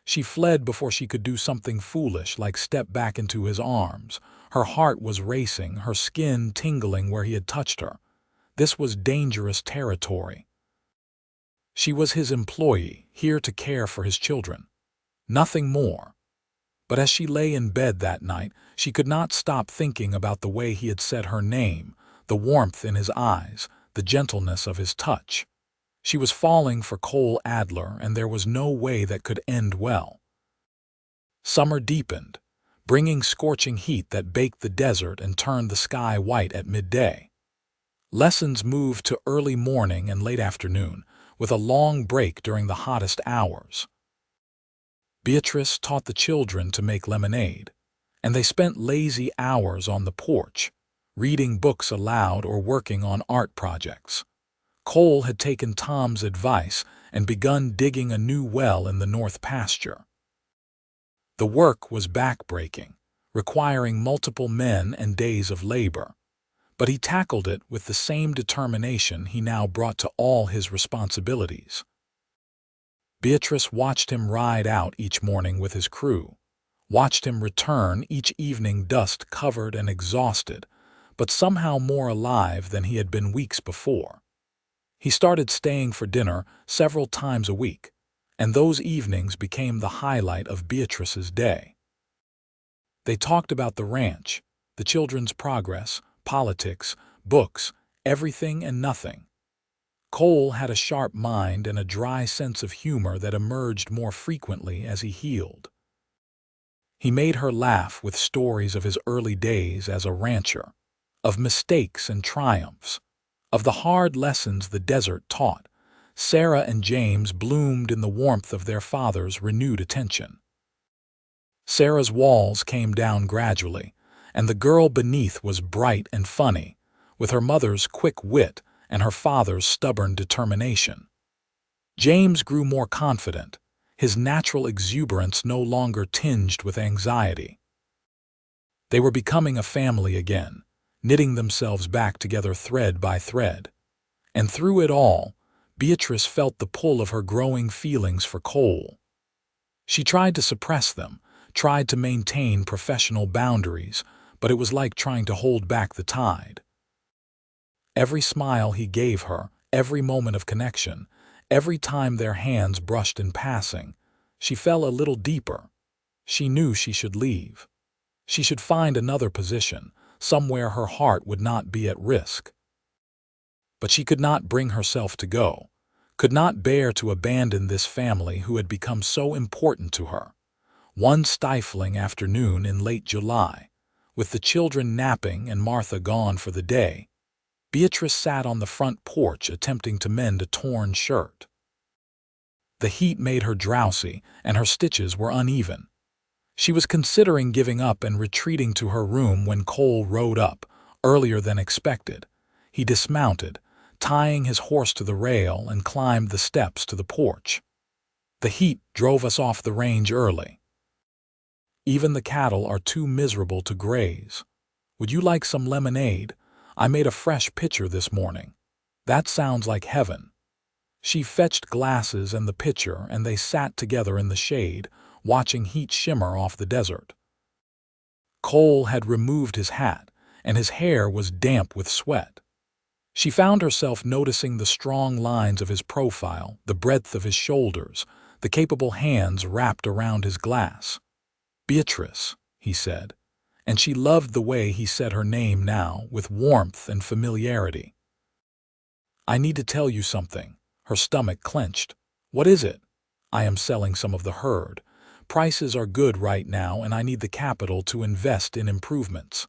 She fled before she could do something foolish like step back into his arms. Her heart was racing, her skin tingling where he had touched her. This was dangerous territory. She was his employee, here to care for his children. Nothing more. But as she lay in bed that night, she could not stop thinking about the way he had said her name, the warmth in his eyes, the gentleness of his touch. She was falling for Cole Adler, and there was no way that could end well. Summer deepened, bringing scorching heat that baked the desert and turned the sky white at midday. Lessons moved to early morning and late afternoon, with a long break during the hottest hours. Beatrice taught the children to make lemonade, and they spent lazy hours on the porch, reading books aloud or working on art projects. Cole had taken Tom's advice and begun digging a new well in the north pasture. The work was backbreaking, requiring multiple men and days of labor, but he tackled it with the same determination he now brought to all his responsibilities. Beatrice watched him ride out each morning with his crew, watched him return each evening dust-covered and exhausted, but somehow more alive than he had been weeks before. He started staying for dinner several times a week, and those evenings became the highlight of Beatrice's day. They talked about the ranch, the children's progress, politics, books, everything and nothing. Cole had a sharp mind and a dry sense of humor that emerged more frequently as he healed. He made her laugh with stories of his early days as a rancher, of mistakes and triumphs, of the hard lessons the desert taught. Sarah and James bloomed in the warmth of their father's renewed attention. Sarah's walls came down gradually, and the girl beneath was bright and funny, with her mother's quick wit and her father's stubborn determination. James grew more confident, his natural exuberance no longer tinged with anxiety. They were becoming a family again, knitting themselves back together thread by thread. And through it all, Beatrice felt the pull of her growing feelings for Cole. She tried to suppress them, tried to maintain professional boundaries, but it was like trying to hold back the tide. Every smile he gave her, every moment of connection, every time their hands brushed in passing, she fell a little deeper. She knew she should leave. She should find another position, somewhere her heart would not be at risk. But she could not bring herself to go, could not bear to abandon this family who had become so important to her. One stifling afternoon in late July, with the children napping and Martha gone for the day, Beatrice sat on the front porch attempting to mend a torn shirt. The heat made her drowsy, and her stitches were uneven. She was considering giving up and retreating to her room when Cole rode up, earlier than expected. He dismounted, tying his horse to the rail, and climbed the steps to the porch. The heat drove us off the range early. Even the cattle are too miserable to graze. Would you like some lemonade? I made a fresh pitcher this morning. That sounds like heaven. She fetched glasses and the pitcher, and they sat together in the shade, watching heat shimmer off the desert. Cole had removed his hat, and his hair was damp with sweat. She found herself noticing the strong lines of his profile, the breadth of his shoulders, the capable hands wrapped around his glass. "Beatrice," he said, and she loved the way he said her name now, with warmth and familiarity. "I need to tell you something." Her stomach clenched. "What is it?" "I am selling some of the herd. Prices are good right now, and I need the capital to invest in improvements.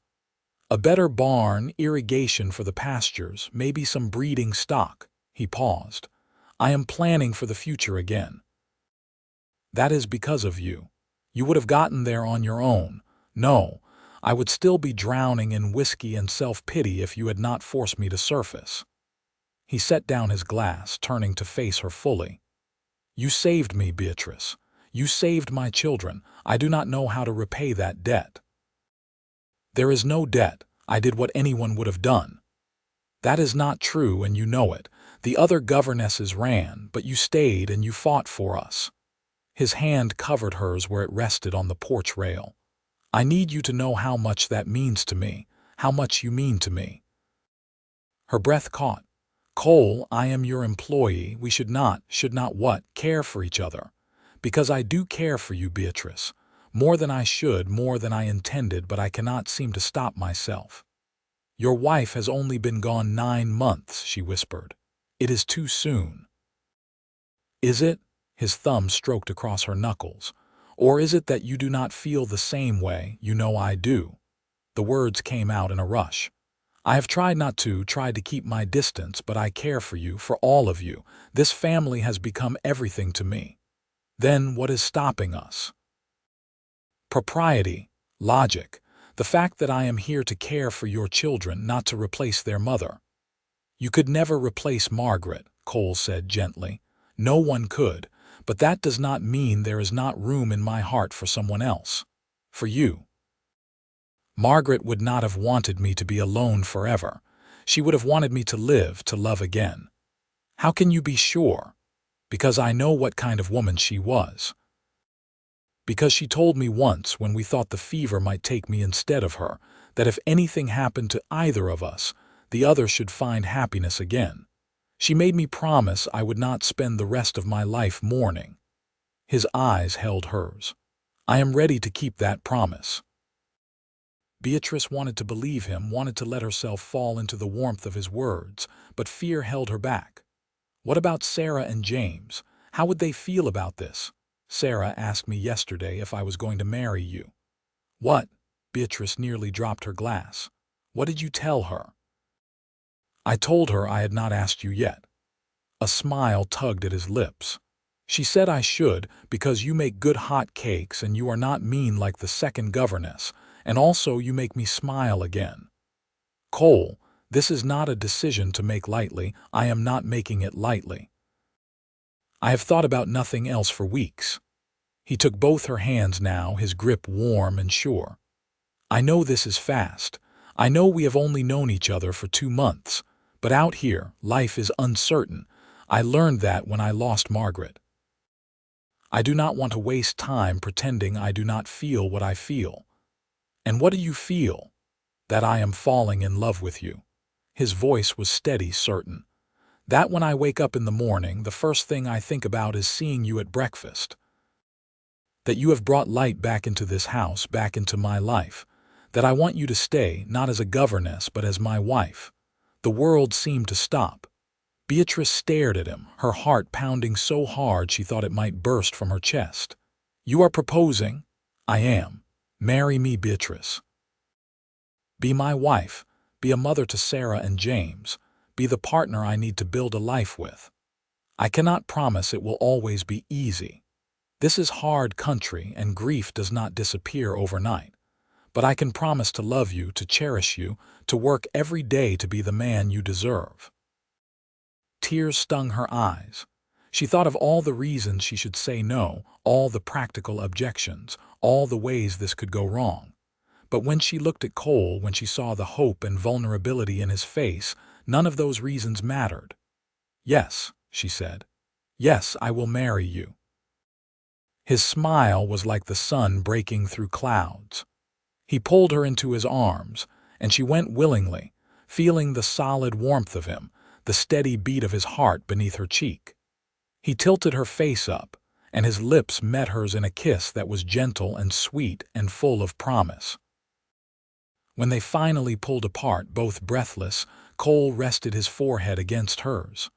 A better barn, irrigation for the pastures, maybe some breeding stock." He paused. "I am planning for the future again." "That is because of you. You would have gotten there on your own. No, I would still be drowning in whiskey and self-pity if you had not forced me to surface." He set down his glass, turning to face her fully. "You saved me, Beatrice. You saved my children. I do not know how to repay that debt." "There is no debt. I did what anyone would have done." "That is not true, and you know it. The other governesses ran, but you stayed and you fought for us." His hand covered hers where it rested on the porch rail. "I need you to know how much that means to me, how much you mean to me." Her breath caught. "Cole, I am your employee. We should not what? Care for each other. Because I do care for you, Beatrice. More than I should, more than I intended, but I cannot seem to stop myself." "Your wife has only been gone 9 months, she whispered. "It is too soon." "Is it?" His thumb stroked across her knuckles. "Or is it that you do not feel the same way? You know I do." The words came out in a rush. "I have tried to keep my distance, but I care for you, for all of you. This family has become everything to me." "Then what is stopping us?" "Propriety, logic, the fact that I am here to care for your children, not to replace their mother." "You could never replace Margaret," Cole said gently. "No one could, but that does not mean there is not room in my heart for someone else. For you. Margaret would not have wanted me to be alone forever. She would have wanted me to live, to love again." "How can you be sure?" "Because I know what kind of woman she was. Because she told me once, when we thought the fever might take me instead of her, that if anything happened to either of us, the other should find happiness again. She made me promise I would not spend the rest of my life mourning." His eyes held hers. "I am ready to keep that promise." Beatrice wanted to believe him, wanted to let herself fall into the warmth of his words, but fear held her back. "What about Sarah and James? How would they feel about this? Sarah asked me yesterday if I was going to marry you." "What?" Beatrice nearly dropped her glass. "What did you tell her?" "I told her I had not asked you yet." A smile tugged at his lips. "She said I should, because you make good hot cakes and you are not mean like the second governess, and also you make me smile again." "Cole, this is not a decision to make lightly. I am not making it lightly. I have thought about nothing else for weeks." He took both her hands now, his grip warm and sure. "I know this is fast. I know we have only known each other for 2 months. But out here, life is uncertain. I learned that when I lost Margaret. I do not want to waste time pretending I do not feel what I feel." "And what do you feel?" "That I am falling in love with you." His voice was steady, certain. "That when I wake up in the morning, the first thing I think about is seeing you at breakfast. That you have brought light back into this house, back into my life. That I want you to stay, not as a governess, but as my wife." The world seemed to stop. Beatrice stared at him, her heart pounding so hard she thought it might burst from her chest. "You are proposing?" "I am. Marry me, Beatrice. Be my wife. Be a mother to Sarah and James. Be the partner I need to build a life with. I cannot promise it will always be easy." This is hard country, and grief does not disappear overnight. But I can promise to love you, to cherish you, to work every day to be the man you deserve." Tears stung her eyes. She thought of all the reasons she should say no, all the practical objections, all the ways this could go wrong. But when she looked at Cole, when she saw the hope and vulnerability in his face, none of those reasons mattered. "Yes," she said. "Yes, I will marry you." His smile was like the sun breaking through clouds. He pulled her into his arms, and she went willingly, feeling the solid warmth of him, the steady beat of his heart beneath her cheek. He tilted her face up, and his lips met hers in a kiss that was gentle and sweet and full of promise. When they finally pulled apart, both breathless, Cole rested his forehead against hers.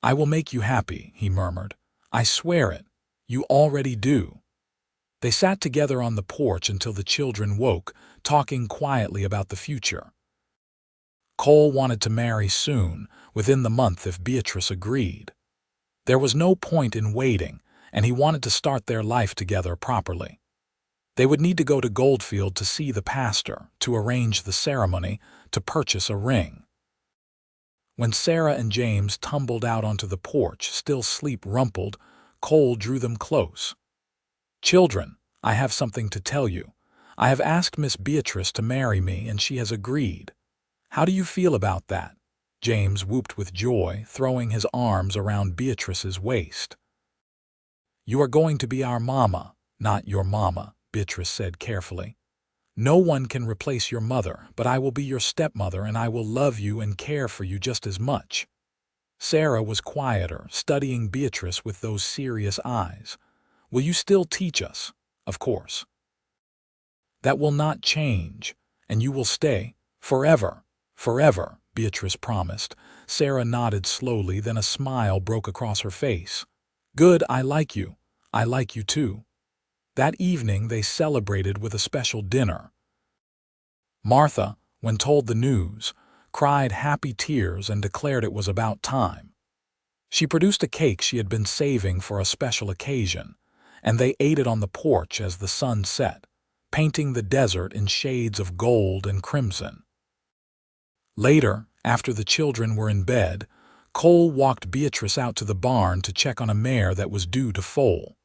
"I will make you happy," he murmured. "I swear it. You already do." They sat together on the porch until the children woke, talking quietly about the future. Cole wanted to marry soon, within the month if Beatrice agreed. There was no point in waiting, and he wanted to start their life together properly. They would need to go to Goldfield to see the pastor, to arrange the ceremony, to purchase a ring. When Sarah and James tumbled out onto the porch, still sleep-rumpled, Cole drew them close. "Children, I have something to tell you. I have asked Miss Beatrice to marry me, and she has agreed. How do you feel about that?" James whooped with joy, throwing his arms around Beatrice's waist. "You are going to be our mama, not your mama," Beatrice said carefully. "No one can replace your mother, but I will be your stepmother, and I will love you and care for you just as much." Sarah was quieter, studying Beatrice with those serious eyes. "Will you still teach us?" "Of course." "That will not change, and you will stay forever, forever," Beatrice promised. Sarah nodded slowly, then a smile broke across her face. "Good, I like you. I like you too." That evening they celebrated with a special dinner. Martha, when told the news, cried happy tears and declared it was about time. She produced a cake she had been saving for a special occasion, and they ate it on the porch as the sun set, painting the desert in shades of gold and crimson. Later, after the children were in bed, Cole walked Beatrice out to the barn to check on a mare that was due to foal.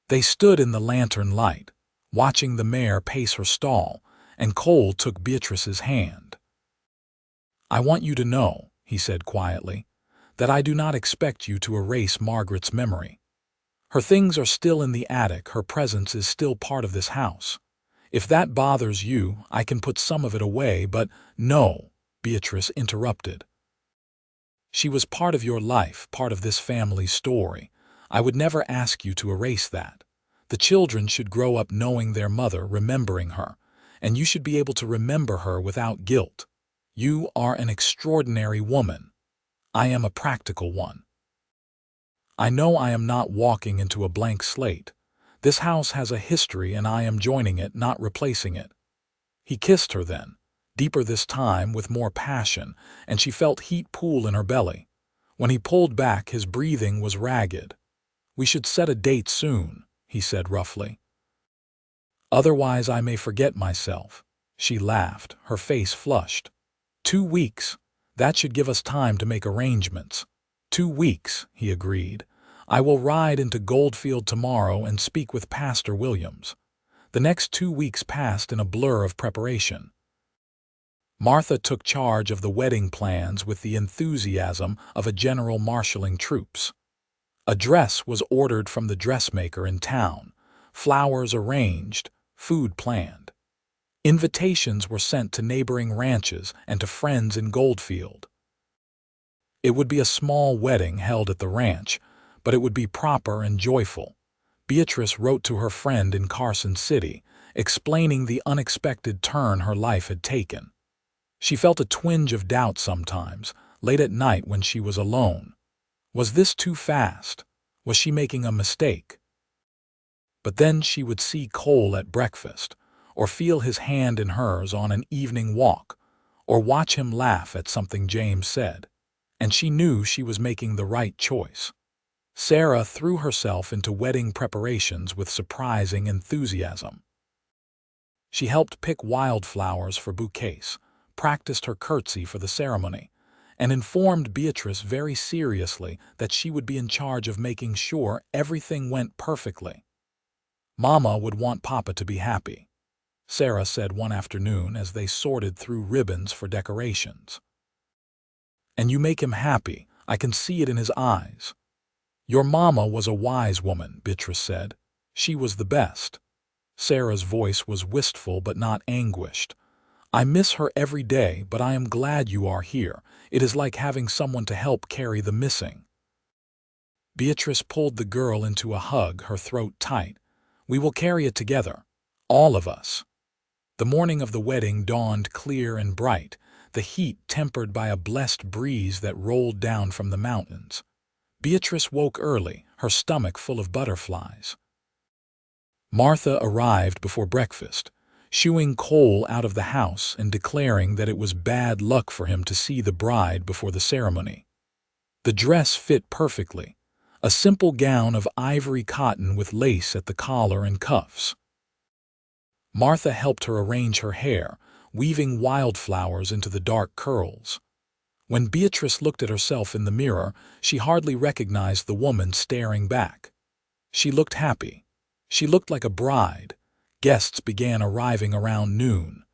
They stood in the lantern light, watching the mare pace her stall, and Cole took Beatrice's hand. "I want you to know," he said quietly, "that I do not expect you to erase Margaret's memory. Her things are still in the attic, her presence is still part of this house. If that bothers you, I can put some of it away, but—" "No," Beatrice interrupted. "She was part of your life, part of this family's story. I would never ask you to erase that. The children should grow up knowing their mother, remembering her, and you should be able to remember her without guilt. You are an extraordinary woman. I am a practical one. I know I am not walking into a blank slate. This house has a history, and I am joining it, not replacing it." He kissed her then, deeper this time, with more passion, and she felt heat pool in her belly. When he pulled back, his breathing was ragged. "We should set a date soon," he said roughly. "Otherwise I may forget myself." She laughed, her face flushed. 2 weeks. That should give us time to make arrangements." 2 weeks, he agreed. "I will ride into Goldfield tomorrow and speak with Pastor Williams." The next 2 weeks passed in a blur of preparation. Martha took charge of the wedding plans with the enthusiasm of a general marshalling troops. A dress was ordered from the dressmaker in town, flowers arranged, food planned. Invitations were sent to neighboring ranches and to friends in Goldfield. It would be a small wedding held at the ranch, but it would be proper and joyful. Beatrice wrote to her friend in Carson City, explaining the unexpected turn her life had taken. She felt a twinge of doubt sometimes, late at night when she was alone. Was this too fast? Was she making a mistake? But then she would see Cole at breakfast, or feel his hand in hers on an evening walk, or watch him laugh at something James said, and she knew she was making the right choice. Sarah threw herself into wedding preparations with surprising enthusiasm. She helped pick wildflowers for bouquets, practiced her curtsy for the ceremony, and informed Beatrice very seriously that she would be in charge of making sure everything went perfectly. "Mama would want Papa to be happy," Sarah said one afternoon as they sorted through ribbons for decorations. "And you make him happy. I can see it in his eyes." "Your mama was a wise woman," Beatrice said. "She was the best." Sarah's voice was wistful but not anguished. "I miss her every day, but I am glad you are here. It is like having someone to help carry the missing." Beatrice pulled the girl into a hug, her throat tight. "We will carry it together. All of us." The morning of the wedding dawned clear and bright, the heat tempered by a blessed breeze that rolled down from the mountains. Beatrice woke early, her stomach full of butterflies. Martha arrived before breakfast, shooing Cole out of the house and declaring that it was bad luck for him to see the bride before the ceremony. The dress fit perfectly, a simple gown of ivory cotton with lace at the collar and cuffs. Martha helped her arrange her hair, weaving wildflowers into the dark curls. When Beatrice looked at herself in the mirror, she hardly recognized the woman staring back. She looked happy. She looked like a bride. Guests began arriving around noon.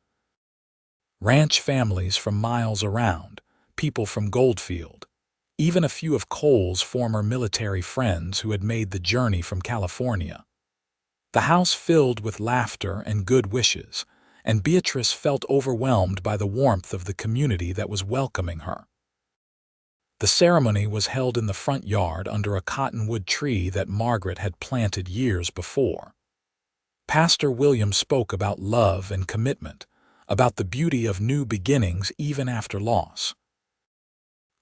Ranch families from miles around, people from Goldfield, even a few of Cole's former military friends who had made the journey from California. The house filled with laughter and good wishes, and Beatrice felt overwhelmed by the warmth of the community that was welcoming her. The ceremony was held in the front yard under a cottonwood tree that Margaret had planted years before. Pastor William spoke about love and commitment, about the beauty of new beginnings even after loss.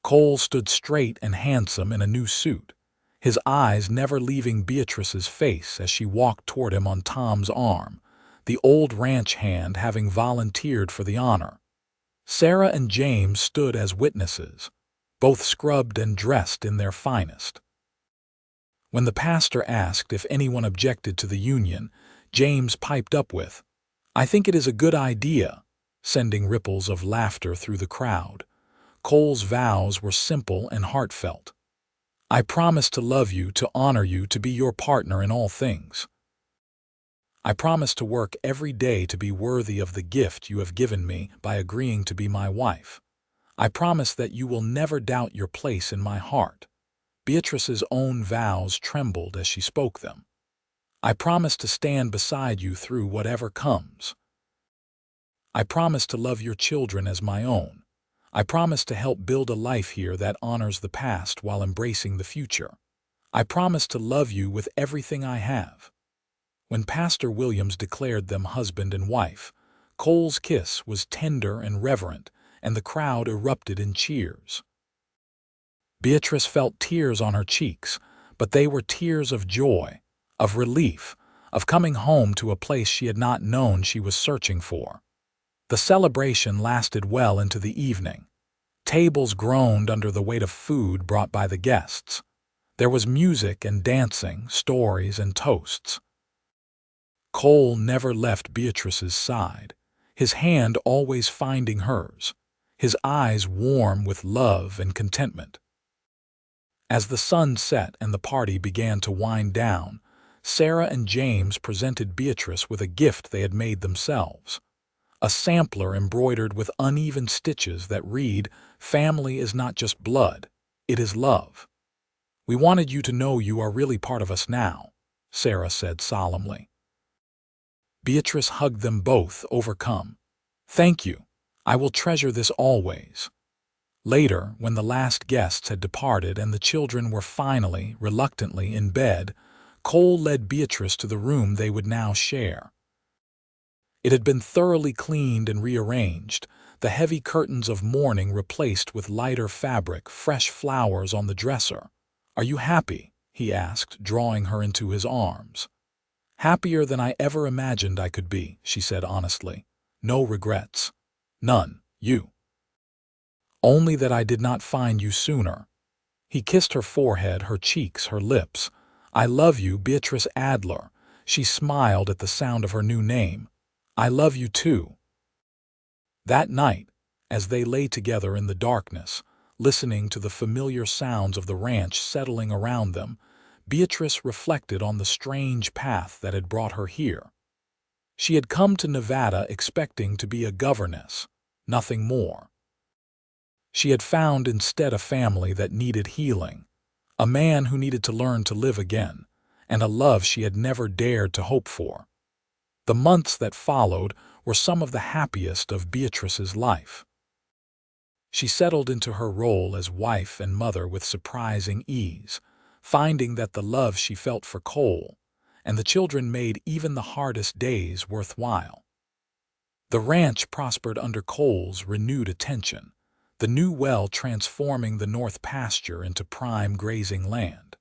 Cole stood straight and handsome in a new suit, his eyes never leaving Beatrice's face as she walked toward him on Tom's arm, the old ranch hand having volunteered for the honor. Sarah and James stood as witnesses, both scrubbed and dressed in their finest. When the pastor asked if anyone objected to the union, James piped up with, "I think it is a good idea," sending ripples of laughter through the crowd. Cole's vows were simple and heartfelt. "I promise to love you, to honor you, to be your partner in all things. I promise to work every day to be worthy of the gift you have given me by agreeing to be my wife. I promise that you will never doubt your place in my heart." Beatrice's own vows trembled as she spoke them. "I promise to stand beside you through whatever comes. I promise to love your children as my own. I promise to help build a life here that honors the past while embracing the future. I promise to love you with everything I have." When Pastor Williams declared them husband and wife, Cole's kiss was tender and reverent, and the crowd erupted in cheers. Beatrice felt tears on her cheeks, but they were tears of joy, of relief, of coming home to a place she had not known she was searching for. The celebration lasted well into the evening. Tables groaned under the weight of food brought by the guests. There was music and dancing, stories and toasts. Cole never left Beatrice's side, his hand always finding hers, his eyes warm with love and contentment. As the sun set and the party began to wind down, Sarah and James presented Beatrice with a gift they had made themselves. A sampler embroidered with uneven stitches that read, "Family is not just blood, it is love." "We wanted you to know you are really part of us now," Sarah said solemnly. Beatrice hugged them both, overcome. "Thank you. I will treasure this always." Later, when the last guests had departed and the children were finally, reluctantly, in bed, Cole led Beatrice to the room they would now share. It had been thoroughly cleaned and rearranged, the heavy curtains of mourning replaced with lighter fabric, fresh flowers on the dresser. "Are you happy?" he asked, drawing her into his arms. "Happier than I ever imagined I could be," she said honestly. "No regrets. None. You. Only that I did not find you sooner." He kissed her forehead, her cheeks, her lips. "I love you, Beatrice Adler." She smiled at the sound of her new name. "I love you too." That night, as they lay together in the darkness, listening to the familiar sounds of the ranch settling around them, Beatrice reflected on the strange path that had brought her here. She had come to Nevada expecting to be a governess, nothing more. She had found instead a family that needed healing, a man who needed to learn to live again, and a love she had never dared to hope for. The months that followed were some of the happiest of Beatrice's life. She settled into her role as wife and mother with surprising ease, finding that the love she felt for Cole and the children made even the hardest days worthwhile. The ranch prospered under Cole's renewed attention, the new well transforming the north pasture into prime grazing land.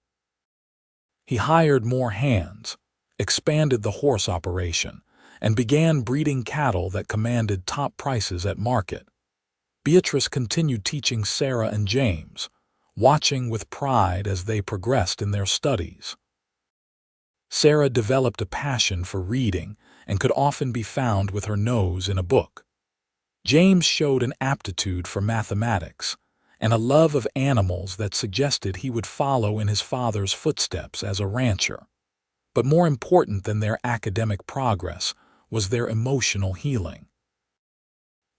He hired more hands, expanded the horse operation, and began breeding cattle that commanded top prices at market. Beatrice continued teaching Sarah and James, watching with pride as they progressed in their studies. Sarah developed a passion for reading and could often be found with her nose in a book. James showed an aptitude for mathematics and a love of animals that suggested he would follow in his father's footsteps as a rancher. But more important than their academic progress was their emotional healing.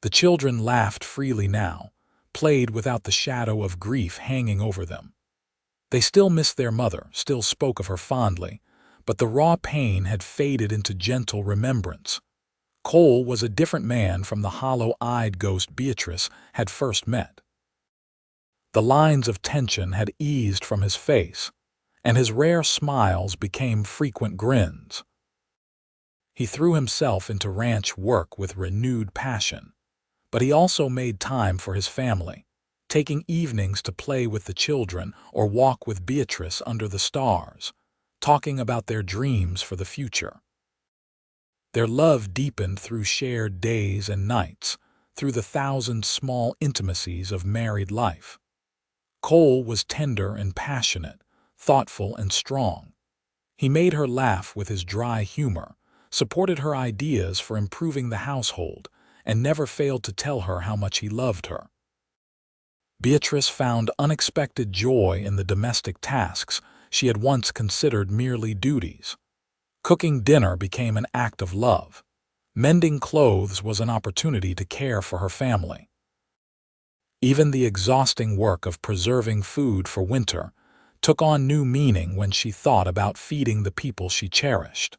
The children laughed freely now, played without the shadow of grief hanging over them. They still missed their mother, still spoke of her fondly, but the raw pain had faded into gentle remembrance. Cole was a different man from the hollow-eyed ghost Beatrice had first met. The lines of tension had eased from his face, and his rare smiles became frequent grins. He threw himself into ranch work with renewed passion, but he also made time for his family, taking evenings to play with the children or walk with Beatrice under the stars, talking about their dreams for the future. Their love deepened through shared days and nights, through the thousand small intimacies of married life. Cole was tender and passionate, thoughtful and strong. He made her laugh with his dry humor, supported her ideas for improving the household, and never failed to tell her how much he loved her. Beatrice found unexpected joy in the domestic tasks she had once considered merely duties. Cooking dinner became an act of love. Mending clothes was an opportunity to care for her family. Even the exhausting work of preserving food for winter took on new meaning when she thought about feeding the people she cherished.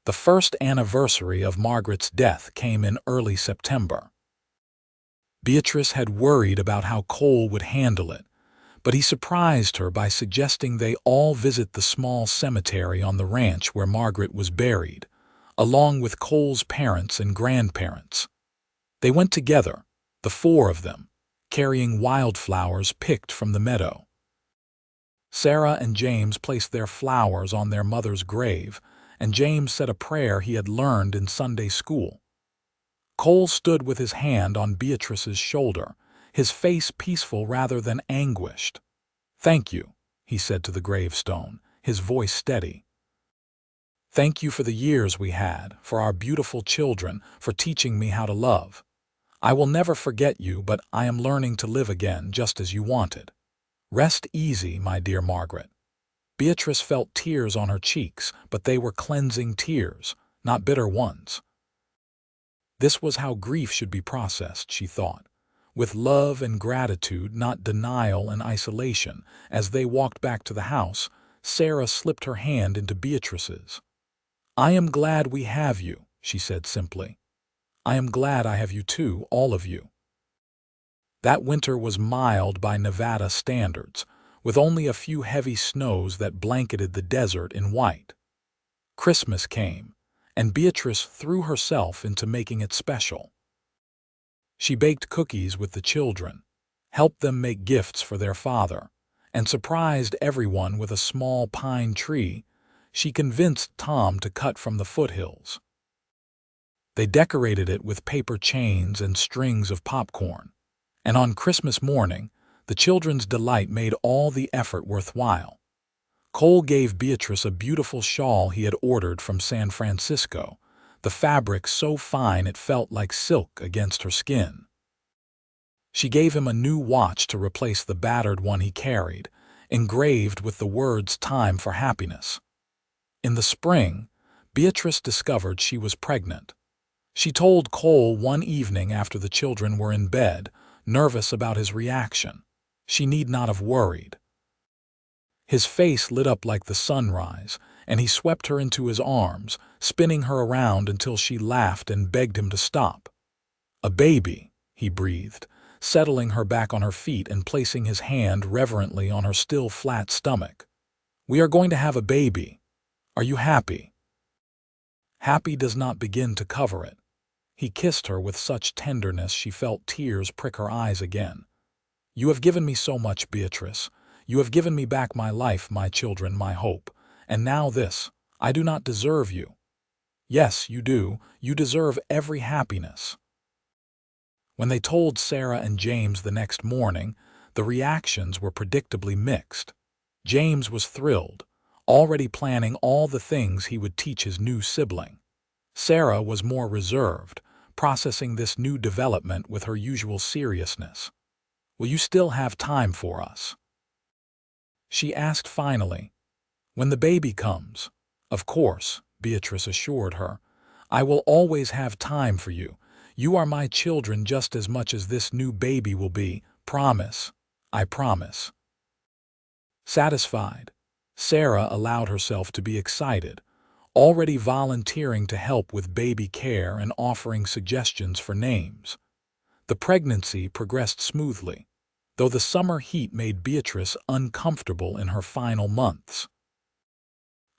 The first anniversary of Margaret's death came in early September. Beatrice had worried about how Cole would handle it, but he surprised her by suggesting they all visit the small cemetery on the ranch where Margaret was buried, along with Cole's parents and grandparents. They went together, the four of them, carrying wildflowers picked from the meadow. Sarah and James placed their flowers on their mother's grave, and James said a prayer he had learned in Sunday school. Cole stood with his hand on Beatrice's shoulder, his face peaceful rather than anguished. "Thank you," he said to the gravestone, his voice steady. "Thank you for the years we had, for our beautiful children, for teaching me how to love. I will never forget you, but I am learning to live again just as you wanted. Rest easy, my dear Margaret." Beatrice felt tears on her cheeks, but they were cleansing tears, not bitter ones. This was how grief should be processed, she thought, with love and gratitude, not denial and isolation. As they walked back to the house, Sarah slipped her hand into Beatrice's. "I am glad we have you," she said simply. "I am glad I have you too, all of you." That winter was mild by Nevada standards, with only a few heavy snows that blanketed the desert in white. Christmas came, and Beatrice threw herself into making it special. She baked cookies with the children, helped them make gifts for their father, and surprised everyone with a small pine tree she convinced Tom to cut from the foothills. They decorated it with paper chains and strings of popcorn, and on Christmas morning, The children's delight made all the effort worthwhile. Cole gave Beatrice a beautiful shawl he had ordered from San Francisco, the fabric so fine it felt like silk against her skin. She gave him a new watch to replace the battered one he carried, engraved with the words "Time for Happiness." In the spring, Beatrice discovered she was pregnant. She told Cole one evening after the children were in bed, nervous about his reaction. She need not have worried. His face lit up like the sunrise, and he swept her into his arms, spinning her around until she laughed and begged him to stop. "A baby," he breathed, settling her back on her feet and placing his hand reverently on her still flat stomach. "We are going to have a baby. Are you happy?" Happy does not begin to cover it. He kissed her with such tenderness she felt tears prick her eyes again. "You have given me so much, Beatrice. You have given me back my life, my children, my hope. And now this. I do not deserve you." "Yes, you do. You deserve every happiness." When they told Sarah and James the next morning, the reactions were predictably mixed. James was thrilled, already planning all the things he would teach his new sibling. Sarah was more reserved, processing this new development with her usual seriousness. "Will you still have time for us?" she asked finally. "When the baby comes." "Of course," Beatrice assured her. "I will always have time for you. You are my children just as much as this new baby will be. Promise." "I promise." Satisfied, Sarah allowed herself to be excited, already volunteering to help with baby care and offering suggestions for names. The pregnancy progressed smoothly, though the summer heat made Beatrice uncomfortable in her final months.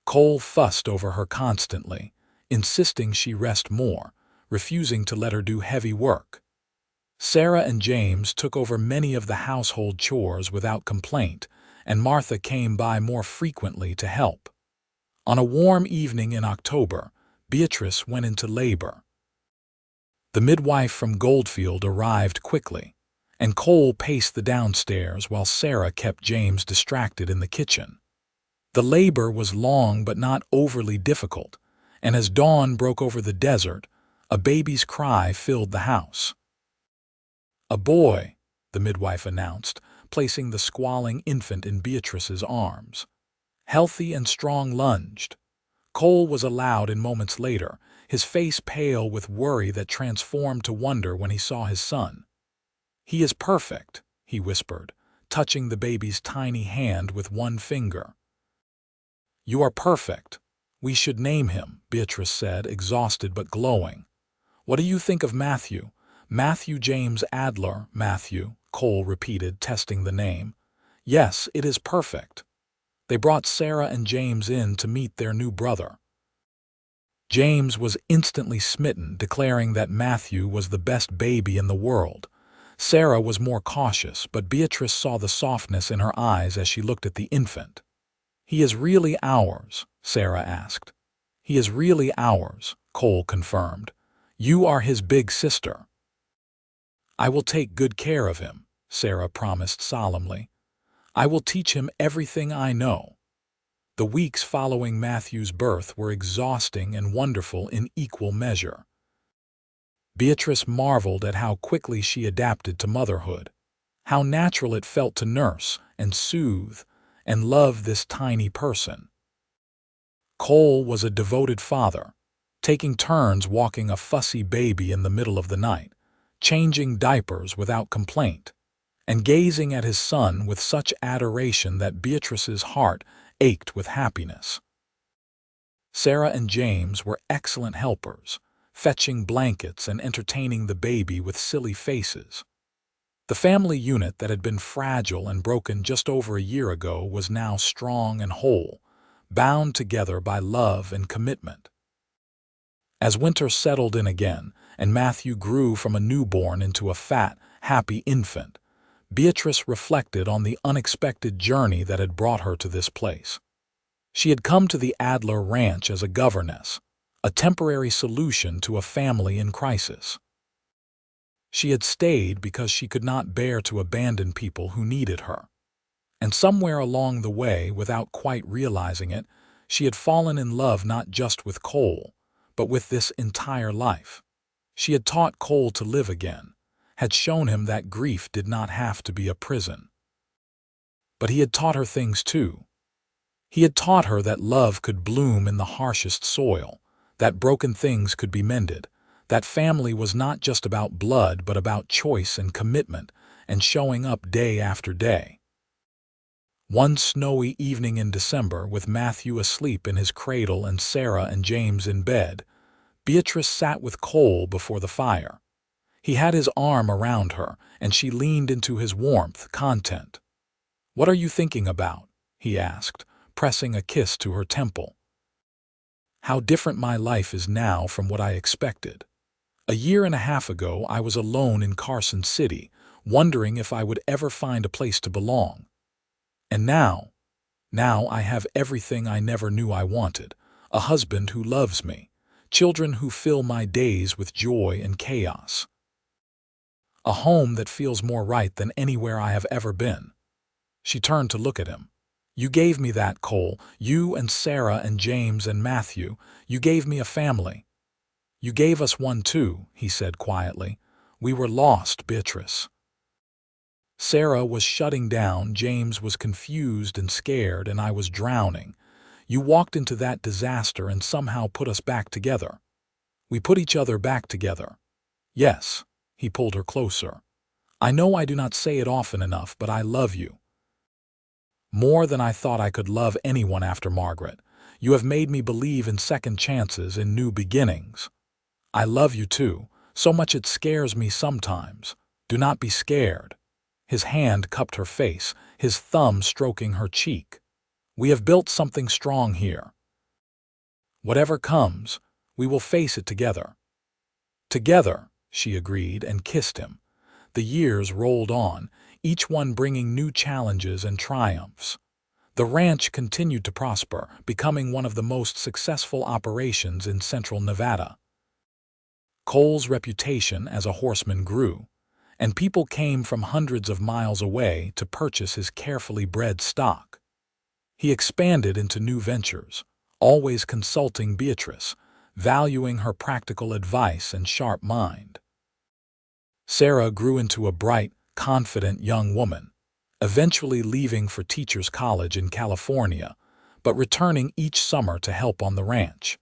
Cole fussed over her constantly, insisting she rest more, refusing to let her do heavy work. Sarah and James took over many of the household chores without complaint, and Martha came by more frequently to help. On a warm evening in October, Beatrice went into labor. The midwife from Goldfield arrived quickly, and Cole paced the downstairs while Sarah kept James distracted in the kitchen. The labor was long but not overly difficult, and as dawn broke over the desert, a baby's cry filled the house. "A boy," the midwife announced, placing the squalling infant in Beatrice's arms. Healthy and strong lunged. Cole was allowed in moments later, his face pale with worry that transformed to wonder when he saw his son. "He is perfect," he whispered, touching the baby's tiny hand with one finger. "You are perfect. We should name him," Beatrice said, exhausted but glowing. "What do you think of Matthew?" "Matthew James Adler, Matthew," Cole repeated, testing the name. "Yes, it is perfect." They brought Sarah and James in to meet their new brother. James was instantly smitten, declaring that Matthew was the best baby in the world. Sarah was more cautious, but Beatrice saw the softness in her eyes as she looked at the infant. "He is really ours?" Sarah asked. "He is really ours," Cole confirmed. "You are his big sister." "I will take good care of him," Sarah promised solemnly. "I will teach him everything I know." The weeks following Matthew's birth were exhausting and wonderful in equal measure. Beatrice marveled at how quickly she adapted to motherhood, how natural it felt to nurse and soothe and love this tiny person. Cole was a devoted father, taking turns walking a fussy baby in the middle of the night, changing diapers without complaint, and gazing at his son with such adoration that Beatrice's heart ached with happiness. Sarah and James were excellent helpers, fetching blankets and entertaining the baby with silly faces. The family unit that had been fragile and broken just over a year ago was now strong and whole, bound together by love and commitment. As winter settled in again, and Matthew grew from a newborn into a fat, happy infant, Beatrice reflected on the unexpected journey that had brought her to this place. She had come to the Adler ranch as a governess, a temporary solution to a family in crisis. She had stayed because she could not bear to abandon people who needed her. And somewhere along the way, without quite realizing it, she had fallen in love not just with Cole, but with this entire life. She had taught Cole to live again, had shown him that grief did not have to be a prison. But he had taught her things too. He had taught her that love could bloom in the harshest soil, that broken things could be mended, that family was not just about blood but about choice and commitment and showing up day after day. One snowy evening in December, with Matthew asleep in his cradle and Sarah and James in bed, Beatrice sat with Cole before the fire. He had his arm around her, and she leaned into his warmth, content. "What are you thinking about?" he asked, pressing a kiss to her temple. "How different my life is now from what I expected. A year and a half ago, I was alone in Carson City, wondering if I would ever find a place to belong. And now I have everything I never knew I wanted: a husband who loves me, children who fill my days with joy and chaos, a home that feels more right than anywhere I have ever been." She turned to look at him. "You gave me that, Cole. You and Sarah and James and Matthew. You gave me a family." "You gave us one too," he said quietly. "We were lost, Beatrice." Sarah was shutting down, James was confused and scared, and I was drowning. You walked into that disaster and somehow put us back together. We put each other back together. Yes, he pulled her closer. "I know I do not say it often enough, but I love you. More than I thought I could love anyone after Margaret. You have made me believe in second chances, in new beginnings. I love you too, so much it scares me sometimes. Do not be scared." His hand cupped her face, his thumb stroking her cheek. "We have built something strong here. Whatever comes, we will face it together." "Together," she agreed and kissed him. The years rolled on, each one bringing new challenges and triumphs. The ranch continued to prosper, becoming one of the most successful operations in central Nevada. Cole's reputation as a horseman grew, and people came from hundreds of miles away to purchase his carefully bred stock. He expanded into new ventures, always consulting Beatrice, valuing her practical advice and sharp mind. Sarah grew into a bright, confident young woman, eventually leaving for teachers' college in California, but returning each summer to help on the ranch.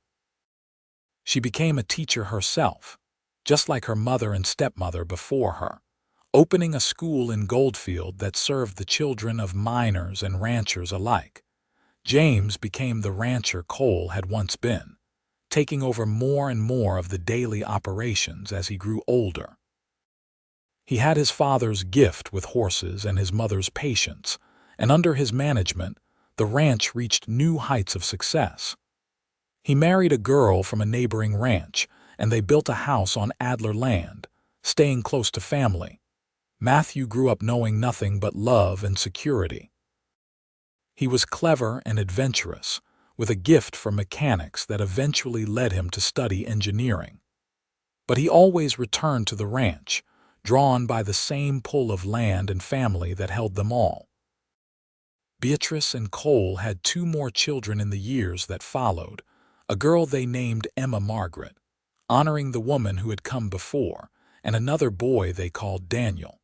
She became a teacher herself, just like her mother and stepmother before her, opening a school in Goldfield that served the children of miners and ranchers alike. James became the rancher Cole had once been, taking over more and more of the daily operations as he grew older. He had his father's gift with horses and his mother's patience, and under his management, the ranch reached new heights of success. He married a girl from a neighboring ranch, and they built a house on Adler land, staying close to family. Matthew grew up knowing nothing but love and security. He was clever and adventurous, with a gift for mechanics that eventually led him to study engineering. But he always returned to the ranch, drawn by the same pull of land and family that held them all. Beatrice and Cole had two more children in the years that followed, a girl they named Emma Margaret, honoring the woman who had come before, and another boy they called Daniel.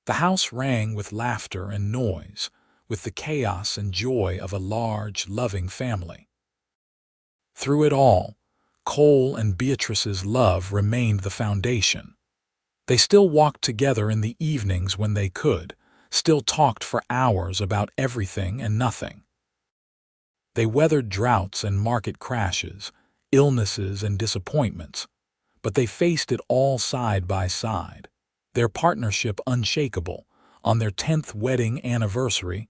The house rang with laughter and noise, with the chaos and joy of a large, loving family. Through it all, Cole and Beatrice's love remained the foundation. They still walked together in the evenings when they could, still talked for hours about everything and nothing. They weathered droughts and market crashes, illnesses and disappointments, but they faced it all side by side, their partnership unshakable. On their 10th wedding anniversary,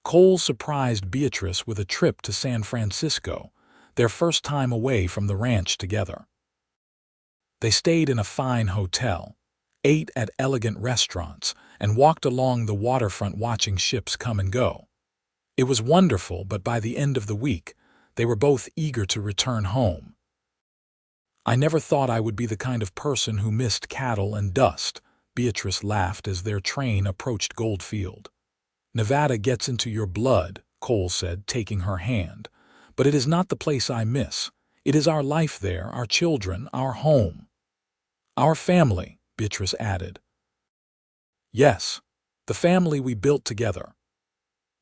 Cole surprised Beatrice with a trip to San Francisco, their first time away from the ranch together. They stayed in a fine hotel, ate at elegant restaurants, and walked along the waterfront watching ships come and go. It was wonderful, but by the end of the week, they were both eager to return home. I never thought I would be the kind of person who missed cattle and dust, Beatrice laughed as their train approached Goldfield. Nevada gets into your blood, Cole said, taking her hand. But it is not the place I miss. It is our life there, our children, our home. Our family, Beatrice added. Yes, the family we built together.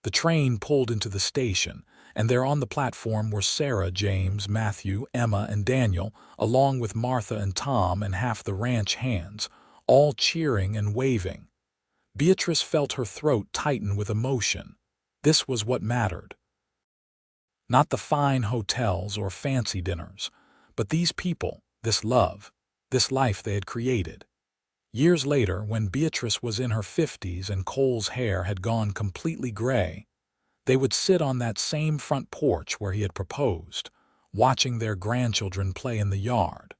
The train pulled into the station, and there on the platform were Sarah, James, Matthew, Emma, and Daniel, along with Martha and Tom and half the ranch hands, all cheering and waving. Beatrice felt her throat tighten with emotion. This was what mattered. Not the fine hotels or fancy dinners, but these people, this love, this life they had created. Years later, when Beatrice was in her 50s and Cole's hair had gone completely gray, they would sit on that same front porch where he had proposed, watching their grandchildren play in the yard.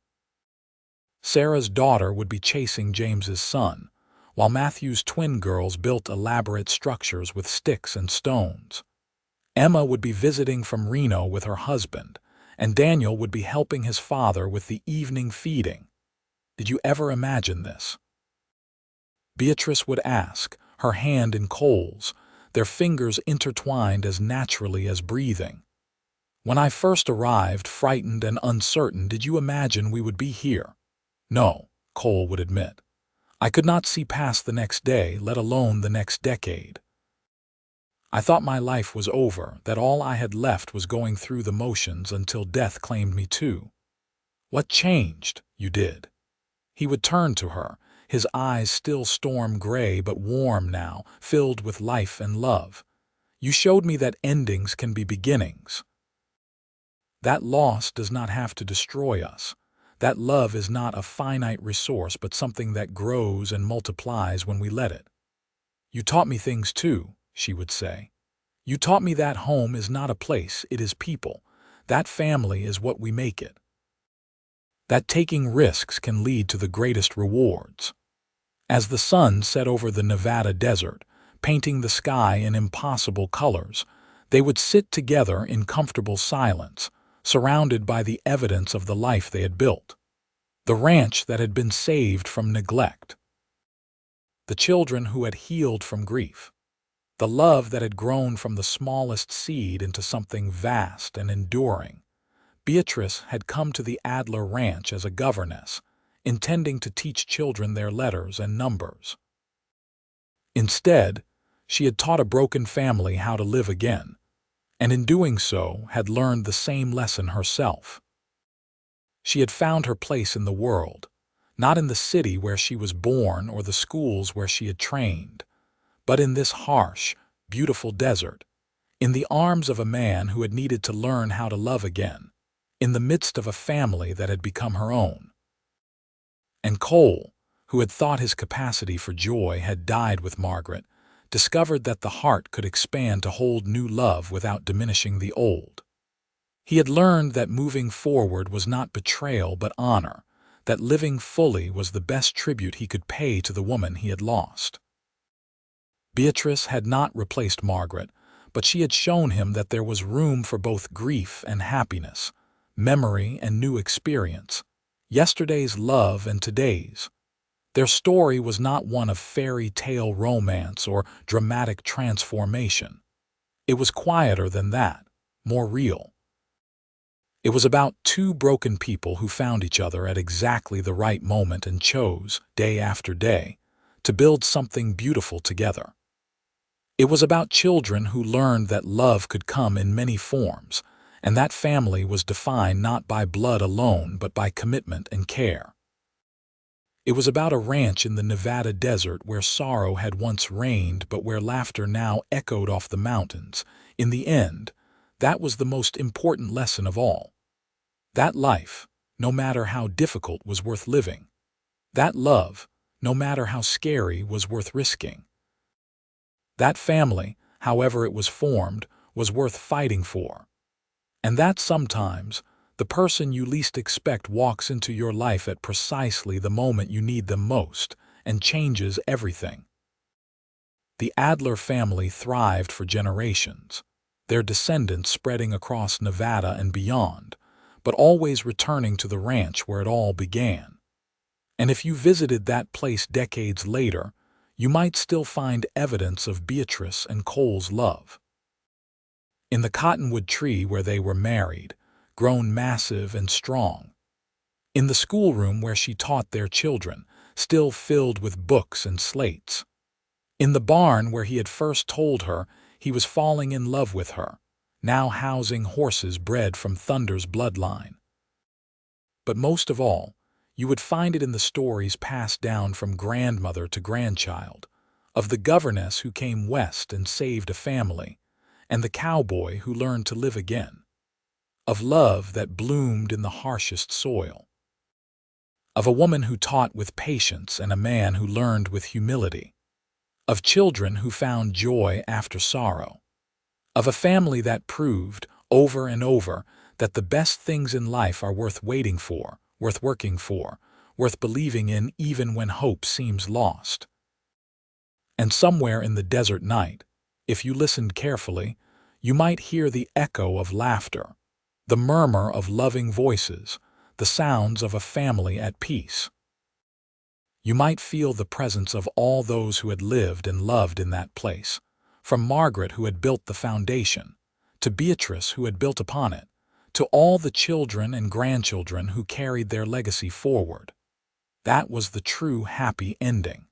Sarah's daughter would be chasing James's son, while Matthew's twin girls built elaborate structures with sticks and stones. Emma would be visiting from Reno with her husband, and Daniel would be helping his father with the evening feeding. Did you ever imagine this? Beatrice would ask, her hand in Cole's, their fingers intertwined as naturally as breathing. When I first arrived, frightened and uncertain, did you imagine we would be here? No, Cole would admit. I could not see past the next day, let alone the next decade. I thought my life was over, that all I had left was going through the motions until death claimed me too. What changed? You did. He would turn to her, his eyes still storm gray but warm now, filled with life and love. You showed me that endings can be beginnings. That loss does not have to destroy us. That love is not a finite resource but something that grows and multiplies when we let it. You taught me things too, she would say. You taught me that home is not a place, it is people. That family is what we make it. That taking risks can lead to the greatest rewards. As the sun set over the Nevada desert, painting the sky in impossible colors, they would sit together in comfortable silence, surrounded by the evidence of the life they had built. The ranch that had been saved from neglect. The children who had healed from grief. The love that had grown from the smallest seed into something vast and enduring. Beatrice had come to the Adler ranch as a governess, intending to teach children their letters and numbers. Instead, she had taught a broken family how to live again, and in doing so had learned the same lesson herself. She had found her place in the world, not in the city where she was born or the schools where she had trained, but in this harsh, beautiful desert, in the arms of a man who had needed to learn how to love again, in the midst of a family that had become her own. And Cole, who had thought his capacity for joy had died with Margaret, discovered that the heart could expand to hold new love without diminishing the old. He had learned that moving forward was not betrayal but honor, that living fully was the best tribute he could pay to the woman he had lost. Beatrice had not replaced Margaret, but she had shown him that there was room for both grief and happiness, memory and new experience, yesterday's love and today's. Their story was not one of fairy tale romance or dramatic transformation. It was quieter than that, more real. It was about two broken people who found each other at exactly the right moment and chose, day after day, to build something beautiful together. It was about children who learned that love could come in many forms, and that family was defined not by blood alone but by commitment and care. It was about a ranch in the Nevada desert where sorrow had once reigned but where laughter now echoed off the mountains. In the end, that was the most important lesson of all. That life, no matter how difficult, was worth living. That love, no matter how scary, was worth risking. That family, however it was formed, was worth fighting for. And that sometimes, the person you least expect walks into your life at precisely the moment you need them most and changes everything. The Adler family thrived for generations, their descendants spreading across Nevada and beyond, but always returning to the ranch where it all began. And if you visited that place decades later, you might still find evidence of Beatrice and Cole's love. In the cottonwood tree where they were married, grown massive and strong. In the schoolroom where she taught their children, still filled with books and slates. In the barn where he had first told her he was falling in love with her, now housing horses bred from Thunder's bloodline. But most of all, you would find it in the stories passed down from grandmother to grandchild, of the governess who came west and saved a family, and the cowboy who learned to live again, of love that bloomed in the harshest soil, of a woman who taught with patience and a man who learned with humility, of children who found joy after sorrow, of a family that proved, over and over, that the best things in life are worth waiting for, worth working for, worth believing in even when hope seems lost. And somewhere in the desert night, if you listened carefully, you might hear the echo of laughter, the murmur of loving voices, the sounds of a family at peace. You might feel the presence of all those who had lived and loved in that place, from Margaret who had built the foundation, to Beatrice who had built upon it, to all the children and grandchildren who carried their legacy forward. That was the true happy ending.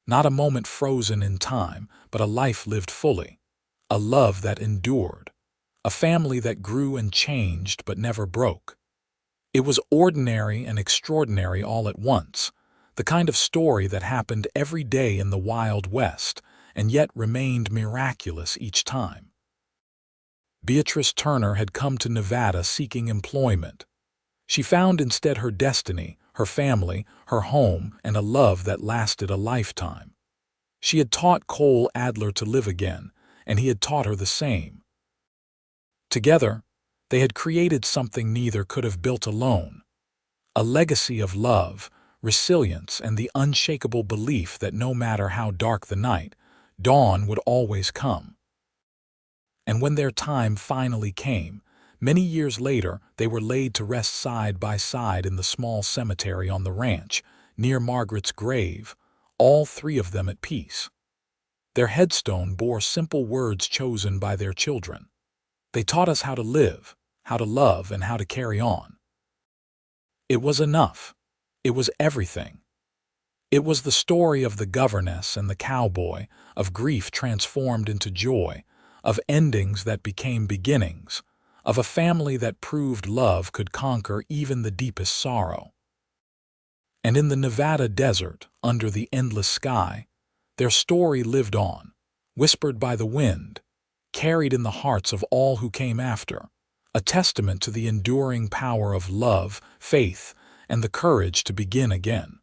Not a moment frozen in time, but a life lived fully, a love that endured, a family that grew and changed but never broke. It was ordinary and extraordinary all at once, the kind of story that happened every day in the Wild West and yet remained miraculous each time. Beatrice Turner had come to Nevada seeking employment. She found instead her destiny, her family, her home, and a love that lasted a lifetime. She had taught Cole Adler to live again, and he had taught her the same. Together, they had created something neither could have built alone, a legacy of love, resilience, and the unshakable belief that no matter how dark the night, dawn would always come. And when their time finally came, many years later, they were laid to rest side by side in the small cemetery on the ranch, near Margaret's grave, all three of them at peace. Their headstone bore simple words chosen by their children. They taught us how to live, how to love, and how to carry on. It was enough. It was everything. It was the story of the governess and the cowboy, of grief transformed into joy, of endings that became beginnings, of a family that proved love could conquer even the deepest sorrow. And in the Nevada desert, under the endless sky, their story lived on, whispered by the wind, carried in the hearts of all who came after, a testament to the enduring power of love, faith, and the courage to begin again.